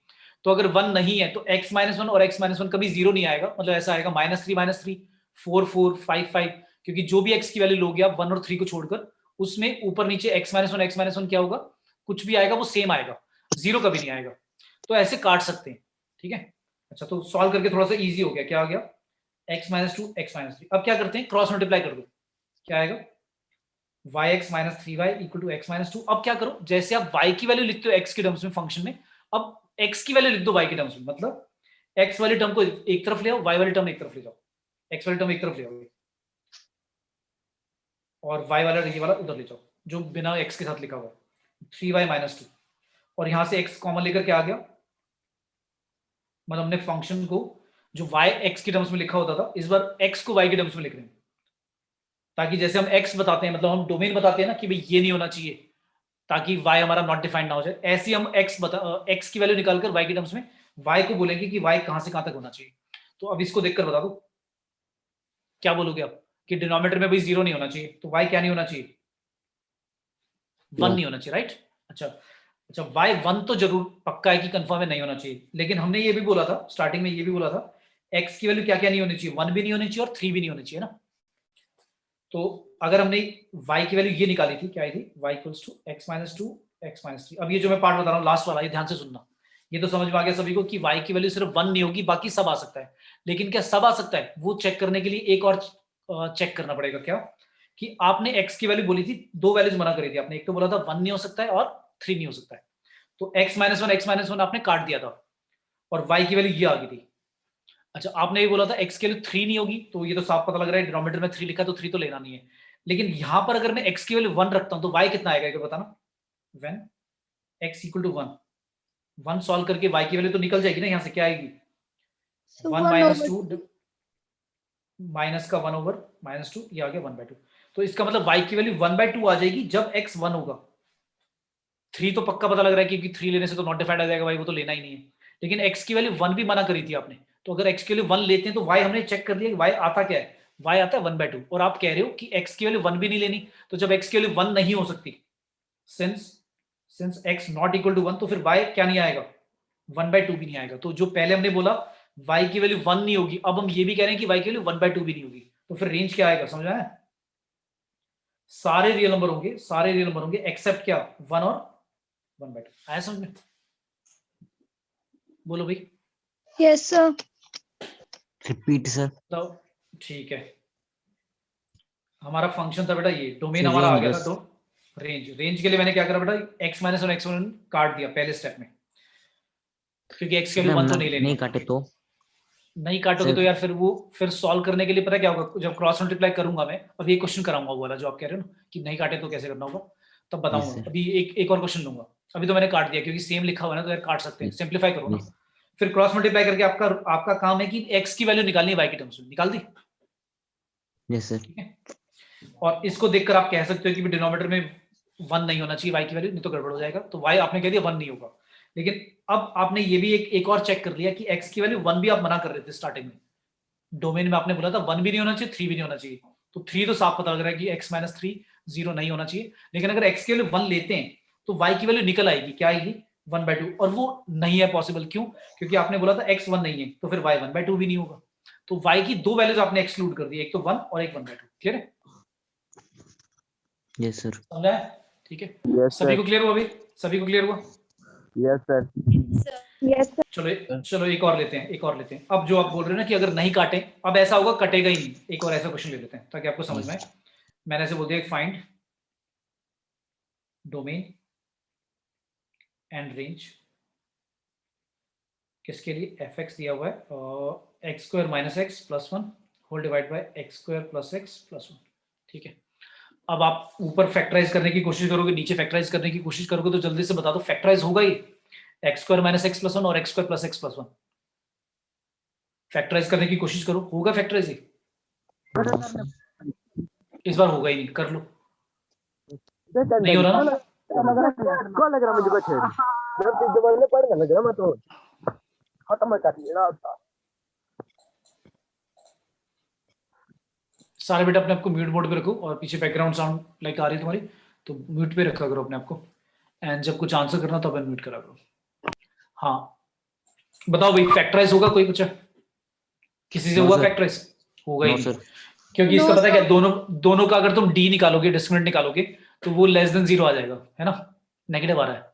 S1: तो अगर 1 नहीं है तो x माइनस 1 और x माइनस 1 कभी 0 नहीं आएगा। मतलब ऐसा आएगा -3 4 4 5 5, क्योंकि जो भी x की वैल्यू लोगे आप 1 और 3 को छोड़कर, उसमें ऊपर नीचे x माइनस 1 क्या होगा, कुछ भी आएगा वो सेम आएगा, 0 कभी नहीं आएगा। तो ऐसे काट सकते हैं, ठीक है। अच्छा, तो सॉल्व करके थोड़ा सा इजी हो गया, क्या आ गया, x माइनस 2 x माइनस 3। अब क्या करते हैं, क्रॉस मल्टीप्लाई कर दो, क्या आएगा, yx minus 3y equal to x minus 2। अब क्या करो, जैसे आप y की वैल्यू लिखते हो x की टर्म्स में फंक्शन में, अब x की वैल्यू लिख दो y की टर्म्स में, मतलब x वाली टर्म को एक तरफ ले आओ, y वाली टर्म एक तरफ ले जाओ, x वाली टर्म एक तरफ ले आओ और y वाला ये वाला उधर ले जाओ, जो बिना x के साथ लिखा हुआ है, 3y माइनस 2, और यहां से x कॉमन लेकर क्या आ गया, मतलब हमने फंक्शन को जो y x की टर्म्स में लिखा होता था, इस बार x को y की टर्म्स में लिख रहे हैं, ताकि जैसे हम x बताते हैं, मतलब हम डोमेन बताते हैं ना कि भाई ये नहीं होना चाहिए, ताकि y हमारा नॉट डिफाइंड ना हो जाए, ऐसे हम x की वैल्यू निकालकर y की टर्म्स में y को बोलेंगे कि y कहां से कहां तक होना चाहिए। तो अब इसको देखकर बता दो, क्या बोलोगे आप, कि डिनोमिनेटर में भी 0 नहीं होना चाहिए, तो y क्या नहीं होना चाहिए, 1 नहीं होना चाहिए, राइट। अच्छा y 1 तो जरूर पक्का है कि कंफर्म है नहीं होना चाहिए, लेकिन हमने ये भी बोला था स्टार्टिंग में, ये भी बोला था x की वैल्यू क्या क्या नहीं होनी चाहिए, 1 भी नहीं होनी चाहिए और 3 भी नहीं होनी चाहिए ना। तो अगर हमने y की वैल्यू ये निकाली थी, क्या आई थी, y equals to x minus 2 x minus 3। अब ये जो मैं पार्ट बता रहा हूँ लास्ट वाला, ये ध्यान से सुनना, ये तो समझ में आ गया सभी को कि y की वैल्यू सिर्फ 1 नहीं होगी, बाकी सब आ सकता है। लेकिन क्या सब आ सकता है, वो चेक करने के लिए एक और चेक करना पड़ेगा, क्या, कि आपने x की वैल्यू बोली थी, दो वैल्यूज मना करी थी आपने, एक तो बोला था 1 नहीं हो सकता है और 3 नहीं हो सकता है, तो x माइनस 1 आपने काट दिया था और y की वैल्यू ये आ गई थी। अच्छा, आपने ये बोला था x की वैल्यू 3 नहीं होगी, तो ये तो साफ पता लग रहा है, डिनोमिनेटर में 3 लिखा तो 3 तो लेना नहीं है, लेकिन यहां पर अगर मैं x की वैल्यू 1 रखता हूं तो y कितना आएगा, बताना, when x equal to 1, 1 solve करके y की वैल्यू तो निकल जाएगी ना, यहां से क्या आएगी,
S2: So
S1: 1
S2: 1
S1: माइनस
S2: over
S1: 2 माइनस का 1 ओवर माइनस 2, ये आ गया 1/2। तो इसका मतलब y की वैल्यू 1/2 आ जाएगी जब x 1 होगा। 3 तो पक्का पता लग रहा है, क्योंकि 3 लेने से तो नॉट डिफाइंड आ जाएगा भाई, वो तो लेना ही नहीं है, लेकिन x की वैल्यू 1 भी मना करी थी आपने, तो अगर x की वैल्यू 1 लेते हैं तो y हमने चेक कर लिया कि y आता क्या है, y आता है 1/2, और आप कह रहे हो कि x की वैल्यू 1 भी नहीं लेनी, तो जब x की वैल्यू 1 नहीं हो सकती, since x not equal to 1, तो फिर y क्या नहीं आएगा, 1/2 भी नहीं आएगा। तो जो पहले हमने बोला y की वैल्यू 1 नहीं होगी, अब हम ये भी कह रहे हैं कि y की वैल्यू 1/2 भी नहीं होगी, तो फिर रेंज क्या आएगा, समझ आया, सारे रियल नंबर होंगे, सारे रियल नंबर होंगे एक्सेप्ट क्या, 1 और 1/2। आया समझ में, बोलो भाई,
S2: yes sir.
S4: Repeat sir.
S1: तो ठीक है, हमारा फंक्शन था बेटा ये, डोमेन
S4: सर,
S1: हमारा आ
S4: range
S1: गया था,
S4: बस।
S1: तो रेंज के लिए मैंने क्या करा बेटा, x माइनस 1 x1 काट दिया पहले स्टेप में, क्योंकि x की
S4: सर
S1: वैल्यू
S4: हम
S1: 1 तो नहीं लेनी
S4: नहीं
S1: है।
S4: काटे तो
S1: नहीं काटोगे
S4: सर।
S1: तो यार फिर सॉल्व करने के लिए पता क्या होगा, जब क्रॉस मल्टीप्लाई करूंगा मैं, अब ये क्वेश्चन कराऊंगा वो वाला जो आप कह रहे हो ना कि नहीं काटे तो कैसे करना होगा, तब
S4: यस
S1: बताऊंगा।
S4: सर।
S1: अभी एक और क्वेश्चन लूंगा, अभी तो मैंने काट दिया क्योंकि सेम लिखा हुआ है ना, तो यार काट सकते हैं,
S4: यस
S1: सिंप्लीफाई करो ना,
S4: यस
S1: फिर क्रॉस मल्टीप्लाई करके आपका आपका काम है कि x की वैल्यू निकालनी है y की टर्म्स में, निकाल दी,
S4: यस सर।
S1: ठीक है। और इसको देखकर आप कह सकते हो कि डिनोमिनेटर में 1 नहीं होना चाहिए y की वैल्यू, नहीं तो गड़बड़ हो जाएगा, तो y आपने कह दिया 1 नहीं होगा, लेकिन अब आपने ये भी एक और चेक कर लिया कि x की वैल्यू 1 भी आप मना कर रहे थे स्टार्टिंग में, डोमेन में आपने बोला था 1 भी नहीं होना चाहिए, 3 भी नहीं होना चाहिए, तो 3 तो साफ पता लग रहा है कि x माइनस 3 0 नहीं होना चाहिए, लेकिन अगर x की वैल्यू 1 लेते हैं तो y की वैल्यू निकल आएगी, क्या आएगी, 1/2, और वो नहीं है पॉसिबल, क्यों, क्योंकि आपने बोला था x 1 नहीं है, तो फिर y 1/2 भी नहीं होगा, तो y की दो वैल्यूज आपने एक्सक्लूड कर दी, एक तो 1 और एक 1/2, क्लियर है,
S4: यस सर।
S1: समझा है, ठीक है,
S3: Yes,
S1: सभी
S3: sir.
S1: को क्लियर हुआ, अभी सभी को क्लियर हुआ,
S3: Yes, sir.
S2: Yes sir.
S1: चलो एक और लेते हैं, एक और लेते हैं। अब जो आप बोल रहे हो ना कि अगर नहीं काटे, अब ऐसा होगा कटेगा ही नहीं, एक और ऐसा क्वेश्चन ले लेते हैं ताकि आपको समझ में आए। मैंने ऐसे बोल दिया, फाइंड डोमेन एंड रेंज, किसके लिए, एफ एक्स दिया हुआ है x square minus x plus 1 whole divide by x square plus x plus 1, ठीक है। अब आप ऊपर फैक्टराइज करने की कोशिश करोगे, नीचे फैक्टराइज करने की कोशिश करोगे, तो जल्दी से बता दो फैक्टराइज होगा ही, x square minus x plus 1 और x square plus x plus 1, factorize करने की कोशिश करो, होगा फैक्टराइज ही, इस बार होगा ही नहीं, कर लो, नहीं हो रहा ना,
S3: कौन लग रहा मुझे कुछ जब जब बोलने पड़ेगा लग रहा मैं तो खत्म कर दिया था।
S1: सारे बेटा अपने आपको म्यूट मोड पे रखो, और पीछे बैकग्राउंड साउंड लाइक आ रही है तुम्हारी, तो म्यूट पे रखा करो अपने आपको, एंड जब कुछ आंसर करना तब म्यूट करा करो। हाँ बताओ भाई, फैक्टराइज होगा, कोई पूछा, किसी से
S4: No,
S1: हुआ
S4: sir.
S1: फैक्टराइज, होगा ही
S4: नो
S1: नहीं,
S4: सर।
S1: क्योंकि
S2: No,
S1: इसका पता है क्या,
S2: sir.
S1: दोनों का अगर तुम डी निकालोगे, डिस्क्रिमिनेंट निकालोगे, तो वो लेस देन 0 आ जाएगा, है ना, नेगेटिव आ रहा है,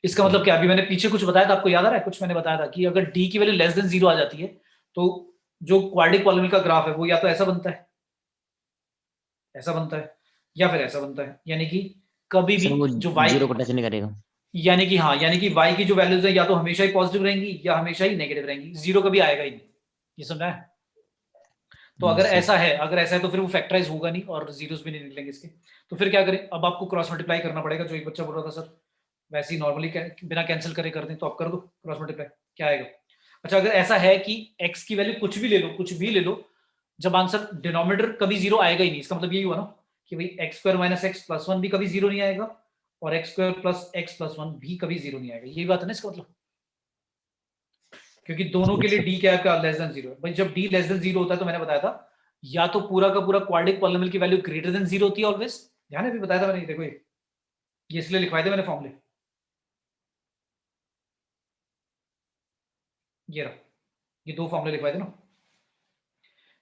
S1: इसका मतलब क्या, अभी मैंने पीछे कुछ बताया था, आपको याद आ रहा है? कुछ मैंने बताया था कि अगर डी की वैल्यू लेस देन 0 आ जाती है तो जो क्वाड्रिक पॉलिनोमियल का ग्राफ है वो या तो ऐसा बनता है, ऐसा बनता है, या फिर ऐसा बनता है, यानी कि कभी भी
S4: सर वो
S1: जो y,
S4: जीरो को टच नहीं करेगा।
S1: यानी कि हाँ, यानी कि y की जो वैल्यूज है या तो हमेशा ही पॉजिटिव रहेंगी या हमेशा ही नेगेटिव रहेंगी, जीरो कभी आएगा ही नहीं। ये समझा है? तो अगर
S4: यस सर।
S1: ऐसा है, अगर ऐसा है तो फिर वो फैक्टराइज होगा नहीं और जीरोस भी नहीं निकलेंगे इसके। तो फिर क्या करें, अब आपको क्रॉस मल्टीप्लाई करना पड़ेगा, जो एक बच्चा बोल रहा था सर वैसे ही नॉर्मली बिना कैंसिल करे कर दें, तो आप कर दो क्रॉस मल्टीप्लाई, क्या आएगा? अच्छा, अगर ऐसा है कि x की वैल्यू कुछ भी ले लो, कुछ भी ले लो, जब आंसर डिनोमिनेटर कभी जीरो आएगा ही नहीं, इसका मतलब यही हुआ ना कि भाई x square minus x plus one भी कभी जीरो नहीं आएगा और x square plus x plus one भी कभी जीरो नहीं आएगा। यही बात है ना इसका मतलब, क्योंकि दोनों के
S4: Yes,
S1: लिए
S4: sir.
S1: डी क्या है, लेस देन जीरो है भाई। जब डी लेस देन जीरो होता है तो मैंने बताया था या तो पूरा का पूरा क्वाड्रिक पॉलिनोमियल की वैल्यू ग्रेटर देन जीरो होती है ऑलवेज, ध्यान है अभी बताया था मैंने, देखो ये इसलिए लिखवाए थे मैंने फॉर्मूले, ये रहा, ये दो फॉर्मूले लिखवाए थे ना।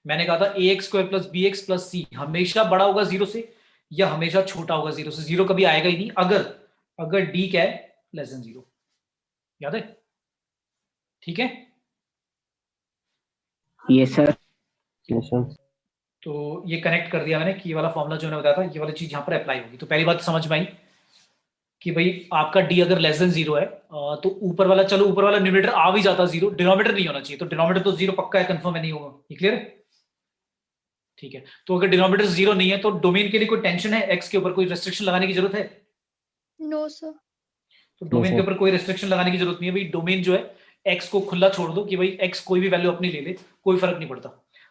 S1: मैंने कहा था a x square plus b x plus c हमेशा बड़ा होगा जीरो से या हमेशा छोटा होगा जीरो से, जीरो कभी आएगा ही नहीं अगर अगर डी क्या है, लेस देन जीरो। याद है? ठीक है,
S5: यस सर।
S4: Yes, sir.
S1: तो ये कनेक्ट कर दिया मैंने कि ये वाला फॉर्मूला जो मैंने बताया था ये वाली चीज यहाँ पर अप्लाई होगी। तो पहली बात समझ में आई कि भाई आपका डी अगर लेस देन जीरो है तो ऊपर वाला, चलो ऊपर वाला न्यूमरेटर आ भी जाता जीरो, डिनोमिनेटर नहीं होना चाहिए, तो डिनोमिनेटर तो जीरो पक्का है, कंफर्म है, नहीं होगा, ये क्लियर है? ठीक है, तो अगर डिनोमिनेटर जीरो नहीं है तो डोमेन के लिए कोई टेंशन है, एक्स के ऊपर कोई रेस्ट्रिक्शन लगाने की जरूरत है?
S2: No, sir.
S1: तो
S4: No,
S1: डोमेन के
S4: sir.
S1: ऊपर कोई रेस्ट्रिक्शन लगाने की जरूरत नहीं है भाई, डोमेन जो है एक्स को खुला छोड़ दो कि भाई एक्स कोई भी वैल्यू अपनी ले ले, कोई फर्क नहीं पड़ता,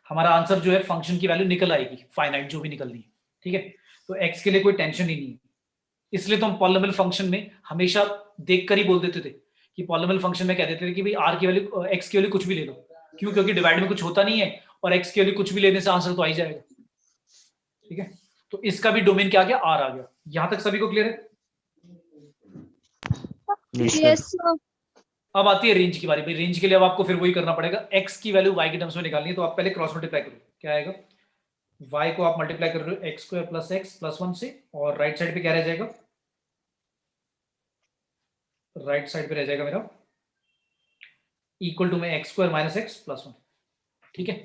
S1: हमारा आंसर जो है फंक्शन की वैल्यू निकल आएगी, फाइनाइट जो भी निकलनी है। ठीक है, तो एक्स के लिए कोई टेंशन ही नहीं है, इसलिए तो हम पॉलिनोमियल फंक्शन में हमेशा देखकर ही बोल देते थे कि पॉलिनोमियल फंक्शन में कह देते थे कि भाई आर की वैल्यू, एक्स की वैल्यू कुछ भी ले लो, क्यों? क्योंकि डिवाइड में कुछ होता नहीं है और एक्स की वैल्यू कुछ भी लेने से आंसर तो आ ही जाएगा। ठीक है, तो इसका भी डोमेन क्या आ गया, आर आ गया। यहां तक सभी को क्लियर है?
S4: Yes, sir.
S2: Yes, sir.
S1: अब आती है रेंज की बारी भाई। रेंज के लिए अब आपको फिर वही करना पड़ेगा, एक्स की वैल्यू वाई के टर्म्स में निकालनी है, तो आप पहले क्रॉस मल्टीप्लाई करो, क्या आएगा? वाई को आप मल्टीप्लाई कर रहे हो x square plus x plus one से, और राइट साइड पे क्या रह जाएगा? राइट साइड पे रह जाएगा मेरा इक्वल टू में x square minus x plus one. ठीक है,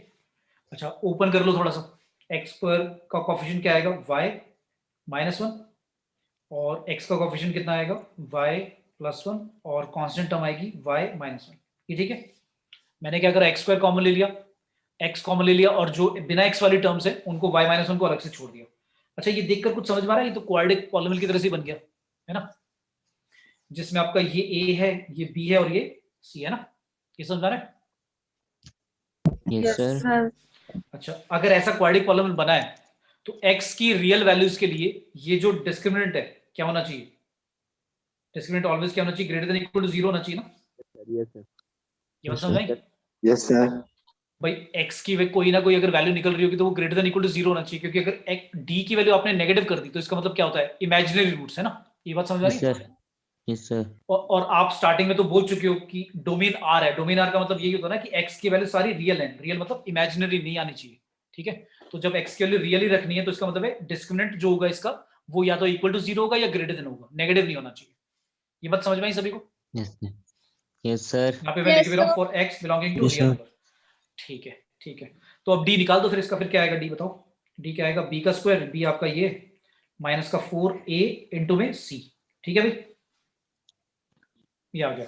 S1: अच्छा ओपन कर लो थोड़ा सा, एक्स स्क्वायर का कोफिशिएंट क्या आएगा? वाई माइनस वन, और एक्स का कोफिशिएंट कितना आएगा? वाई प्लस वन, और कांस्टेंट टर्म आएगी वाई माइनस वन। ये ठीक है, मैंने क्या करा, एक्स स्क्वायर कॉमन ले लिया, एक्स कॉमन ले लिया, और जो बिना एक्स वाली टर्म्स है उनको वाई माइनस वन को अलग से छोड़ दिया। अच्छा, ये देखकर कुछ समझ में आ रहा है? ये तो क्वाड्रिक पॉलिनोमियल की तरह से बन गया है ना, जिसमें आपका ये ए है, ये बी है और ये सी है ना, ये समझ आ रहा है?
S4: Yes, sir.
S1: अच्छा, अगर ऐसा क्वाड्रिक पॉलिनोमियल बना है तो x की रियल वैल्यूज के लिए ये जो डिस्क्रिमिनेंट है क्या होना चाहिए? डिस्क्रिमिनेंट ऑलवेज क्या होना चाहिए? Greater than equal to zero होना चाहिए ना,
S3: यस सर।
S1: ये बात
S4: Yes,
S1: समझ
S4: sir.
S1: आई?
S3: Yes sir.
S1: भाई x की कोई ना कोई अगर वैल्यू निकल रही होगी तो वो greater than equal to zero होना चाहिए, क्योंकि अगर d की वैल्यू आपने नेगेटिव कर दी तो इसका मतलब क्या होता है? इमेजिनरी रूट्स है ना, ये बात समझ आ
S4: Yes,
S1: रही है?
S4: sir. Yes, sir.
S1: और आप स्टार्टिंग में तो बोल चुके हो कि डोमेन आर है, डोमेन आर का मतलब यही होता है ना कि x की वैल्यू सारी रियल है, रियल मतलब इमेजिनरी नहीं आनी चाहिए। ठीक है, तो जब x की वैल्यू रियल ही रखनी है तो इसका मतलब है डिस्क्रिमिनेंट जो होगा इसका वो या तो इक्वल टू जीरो होगा या ग्रेटर देन होगा, नेगेटिव नहीं होना चाहिए। ये बात समझ में आई सभी को?
S4: Yes, sir. Yes, sir.
S1: यहाँ पे मैं
S2: Yes,
S1: लिख भी रहा हूँ
S2: sir.
S1: For x belonging to
S4: Yes,
S1: real
S4: sir.
S1: Number. ठीक है, ठीक है, तो अब d निकाल दो फिर इसका, फिर क्या आएगा? d बताओ, d क्या आएगा? b का स्क्वायर, b आपका ये माइनस का 4a इंटू में c। ठीक है भाई, ये आ गया,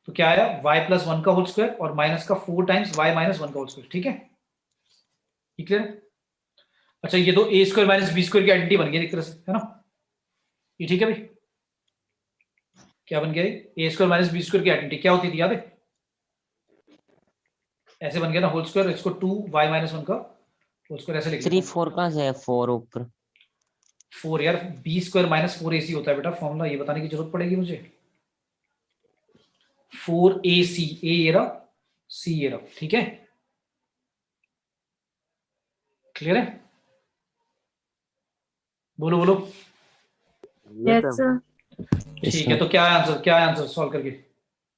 S1: तो क्या आया? y प्लस वन का होल स्क्वायर और माइनस का 4 टाइम्स y माइनस वन का होल स्क्वायर। ठीक है, ये क्लियर है? अच्छा, ये तो a square minus b square की आइडेंटिटी बन गई एक तरह से, है ना, ये ठीक है भाई? क्या बन गया? ए स्क्वायर माइनस बी स्क्वायर की आइडेंटिटी क्या होती थी, याद है? ऐसे बन गया ना, होल स्क्वायर, इसको 2y माइनस वन का होल स्क्वायर ऐसे लिख
S4: Sir,
S1: लेते
S4: ये
S1: हैं।
S4: 4 कहाँ से है? 4 ऊपर.
S1: 4 यार, बी स्क्वायर माइनस 4ac होता है बेटा, फॉर्मूला ये बताने की जरूरत पड़ेगी मुझे? 4ac, ए ये रहा, सी ये रहा। ठीक है, क्लियर है? बोलो बोलो।
S3: Yes sir.
S4: Yes,
S1: ठीक है,
S4: sir.
S1: तो क्या है आंसर? क्या है आंसर सॉल्व करके?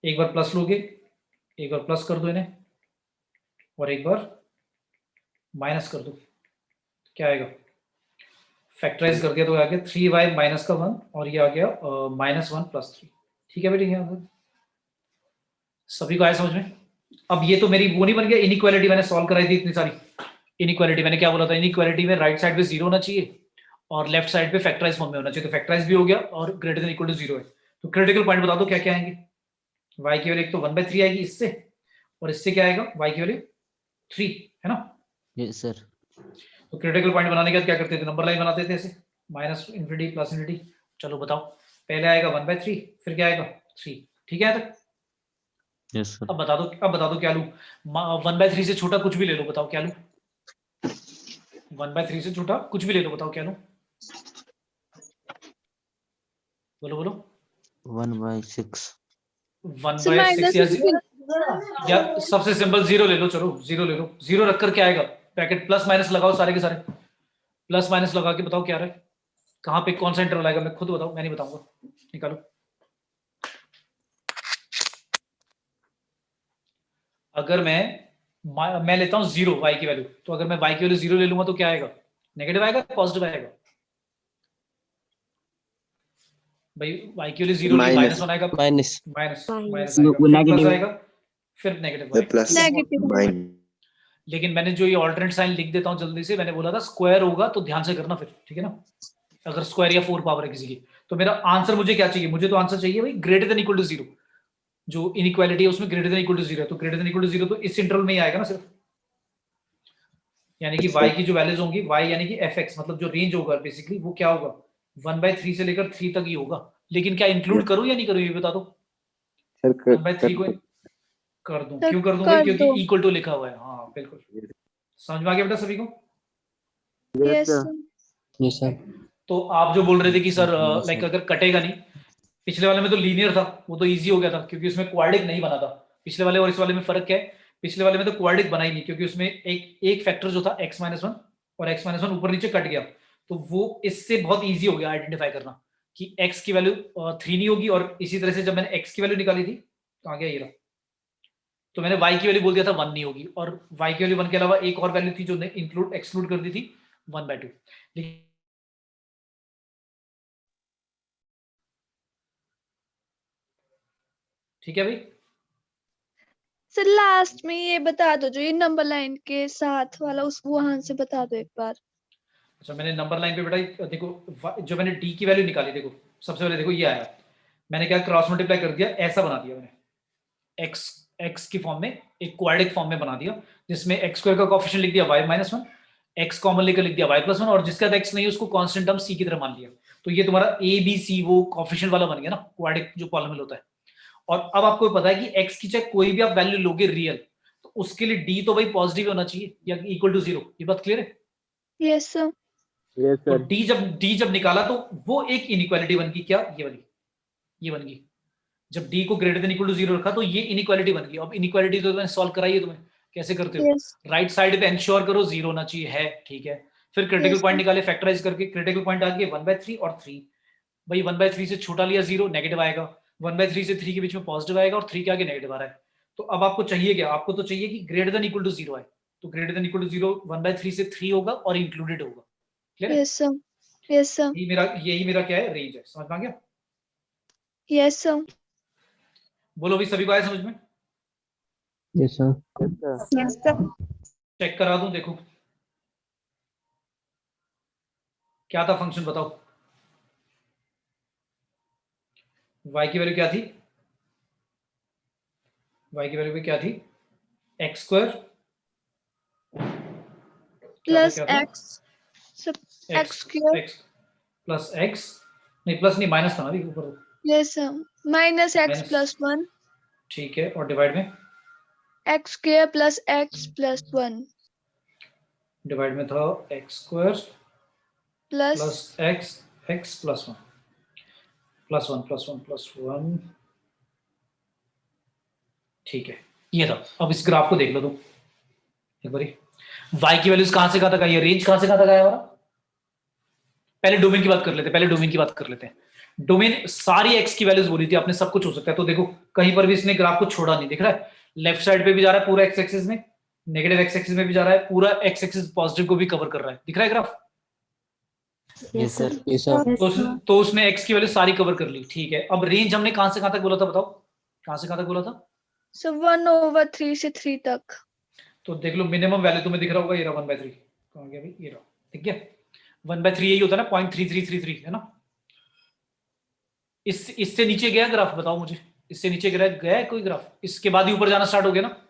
S1: एक बार प्लस लोगे, एक बार प्लस कर दो इन्हें, और एक बार माइनस कर दो, क्या आएगा? फैक्टराइज कर दिया तो आ गया 3y माइनस का 1, और ये आ गया माइनस वन प्लस 3। ठीक है बेटी, यहाँ सभी को आया समझ में? अब ये तो मेरी वो नहीं बन गया, इनइक्वालिटी मैंने सॉल्व कराई थी इतनी सारी। इनइक्वालिटी मैंने क्या बोला था, इनइक्वालिटी में राइट साइड पे 0 होना चाहिए और लेफ्ट साइड पे फैक्टराइज फॉर्म में होना चाहिए, तो फैक्टराइज भी हो गया और ग्रेटर देन इक्वल टू 0 है। तो क्रिटिकल पॉइंट बता दो क्या क्या आएंगे। y की वैल्यू एक तो 1/3 आएगी इससे, और इससे क्या आएगा, y की वैल्यू 3 है ना।
S4: Yes sir.
S1: तो क्रिटिकल पॉइंट बनाने के बाद क्या करते थे, नंबर लाइन बनाते थे ऐसे, -∞ +∞। चलो बताओ, पहले आएगा 1/3, फिर क्या आएगा 3, ठीक है तक?
S4: Yes sir.
S1: अब बता दो क्या लूं, 1/3 से छोटा कुछ भी ले लो, बताओ क्या लूं? 1/3 से छोटा कुछ भी ले लो, बताओ क्या लूं? बोलो बोलो।
S4: 1/6।
S1: 1/6 या सबसे सिंपल 0 ले लो, चलो 0 ले लो। 0 रखकर क्या आएगा, ब्रैकेट प्लस माइनस लगाओ, सारे के सारे प्लस माइनस लगा के बताओ क्या आ रहा है, कहां पे कौन सा इंटरवल आएगा, मैं खुद बताओ, मैं नहीं बताऊंगा, निकालो। अगर मैं लेता हूं 0 y की वैल्यू, तो अगर मैं y की वैल्यू 0 ले लूंगा तो क्या आएगा, नेगेटिव आएगा पॉजिटिव आएगा? भाई y की वैल्यू 0 -1 आएगा, माइनस आएगा, फिर नेगेटिव
S3: प्लस
S2: नेगेटिव।
S1: लेकिन मैंने जो ये ऑल्टरनेट साइन लिख देता हूं जल्दी से, मैंने बोला था स्क्वायर होगा तो ध्यान से करना फिर, ठीक है ना। अगर स्क्वायर या 4 पावर है किसी की, तो मेरा आंसर मुझे क्या चाहिए, मुझे तो आंसर चाहिए भाई ग्रेटर देन इक्वल टू 0। जो इनइक्वालिटी है उसमें ग्रेटर देन इक्वल टू 0 है, तो ग्रेटर देन इक्वल टू 0 तो इस इंटरवल में ही आएगा ना सिर्फ, यानी कि y की जो वैल्यूज होंगी, y यानी कि fx, मतलब जो रेंज होगा बेसिकली वो क्या होगा, 1/3 से लेकर 3 तक ही होगा। लेकिन क्या इंक्लूड करूं या नहीं करूं ये बता दो। 1/3 को कर दूं, क्यों कर दूं भाई, क्योंकि इक्वल टू लिखा हुआ है। हाँ बिल्कुल, समझ में आ गया बेटा सभी को?
S2: Yes
S4: yes sir.
S1: तो आप जो बोल रहे थे कि सर लाइक अगर कटेगा नहीं, पिछले वाले में तो लीनियर था, वो तो इजी हो गया था क्योंकि उसमें क्वाड्रिक नहीं बना था। पिछले वाले और इस वाले में फर्क क्या है, पिछले वाले में तो क्वाड्रिक बना ही नहीं क्योंकि उसमें एक फैक्टर जो था x-1 और x-1 ऊपर नीचे कट गया, तो वो इससे बहुत इजी हो गया आइडेंटिफाई करना कि x की वैल्यू 3 नहीं होगी। और इसी तरह से जब मैंने x की वैल्यू निकाली थी, तो आ गया ये रहा, तो मैंने y की वैल्यू बोल दिया था 1 नहीं होगी, और y की वैल्यू 1 के अलावा एक और वैल्यू थी जो ने इंक्लूड एक्सक्लूड कर दी थी 1/2। ठीक है भाई।
S2: सर लास्ट में ये बता दो, जो ये नंबर लाइन के साथ वाला, उस वहां से बता दो एक बार।
S1: अच्छा, मैंने नंबर लाइन पे बेटा देखो, जो मैंने d की वैल्यू निकाली, देखो सबसे पहले देखो ये आया, मैंने क्या क्रॉस मल्टीप्लाई कर दिया, ऐसा बना दिया मैंने, x की फॉर्म में, एक क्वाड्रिक फॉर्म में बना दिया, जिसमें x² का कोएफिशिएंट लिख दिया y-1, x कॉमन लेकर लिख दिया y+1, और जिसका x नहीं है उसको कांस्टेंट टर्म c की तरह मान लिया। तो ये तुम्हारा a b c वो कोएफिशिएंट वाला बन गया ना, क्वाड्रिक जो पॉलिनोमियल होता है। और अब आपको पता है कि x की चाहे कोई भी आप वैल्यू लोगे रियल, तो उसके लिए d तो भाई पॉजिटिव होना चाहिए या इक्वल टू 0, ये बात क्लियर है?
S2: Yes sir.
S1: तो d जब निकाला तो वो एक इनइक्वालिटी बन गई, क्या ये वाली, ये बन गई। जब d को ग्रेटर देन इक्वल टू 0 रखा तो ये इनइक्वालिटी बन गई। अब इनइक्वालिटी तो मैंने सॉल्व कराई है तुम्हें, कैसे करते हो, राइट साइड पे एंश्योर करो 0 होना चाहिए, है ठीक है। फिर क्रिटिकल पॉइंट निकाले फैक्टराइज करके, क्रिटिकल पॉइंट आ गया 1/3 और 3। भाई 1/3 से छोटा लिया 0, नेगेटिव आएगा, 1/3 से 3 के बीच में पॉजिटिव आएगा, और 3 के आगे नेगेटिव आ रहा है। तो अब आपको चाहिए क्या, आपको तो चाहिए कि ग्रेटर देन इक्वल टू 0 आए, तो ग्रेटर देन इक्वल टू 0 1/3 से 3 होगा और इंक्लूडेड होगा। क्लियर है?
S2: Yes sir. Yes sir.
S1: यही मेरा क्या है, रेंज है। समझ में आ गया?
S2: Yes sir.
S1: बोलो भी, सभी को आया समझ में?
S4: Yes sir.
S2: Yes sir.
S1: Check करा दूं, देखो क्या था फंक्शन, बताओ y की वैल्यू क्या थी, y की वैल्यू पे क्या थी, x²
S2: plus x x²
S1: plus x, नहीं प्लस नहीं, माइनस था ना अभी ऊपर।
S2: Yes sir, -x+1।
S1: ठीक है, और डिवाइड में
S2: x² प्लस x+1
S1: डिवाइड में था x²
S2: प्लस
S1: x प्लस 1 ठीक है, ये था। अब इस ग्राफ को देख लो तुम एक बारी, y की वैल्यूज कहां से कहां तक आई है, रेंज कहां से कहां तक आया हमारा। पहले डोमेन की बात कर लेते हैं, डोमेन सारी x की वैल्यूज बोली थी आपने, सब कुछ हो सकता है। तो देखो कहीं पर भी इसने ग्राफ को छोड़ा नहीं, दिख रहा है, लेफ्ट साइड पे भी जा रहा है पूरा x एक्सिस में, नेगेटिव x एक्सिस में भी जा रहा है पूरा, x एक्सिस पॉजिटिव को भी कवर कर रहा है, दिख रहा है graph.
S4: Yes, sir. Yes, sir.
S1: तो उसने x की वैल्यू सारी कवर कर ली, ठीक है। अब रेंज हमने कहां से कहां तक बोला था, बताओ कहां से कहां तक बोला था?
S2: सो 1/3 से 3 तक।
S1: तो देख लो मिनिमम वैल्यू तुम्हें दिख रहा होगा, ये रहा 1/3। कहां गया भाई, ये रहा, ठीक है। 1/3 यही होता है ना, 0.3333 है ना। इससे नीचे गया ग्राफ, बताओ मुझे, इससे नीचे गया है कोई ग्राफ? इसके बाद ही ऊपर जाना स्टार्ट हो गया ना।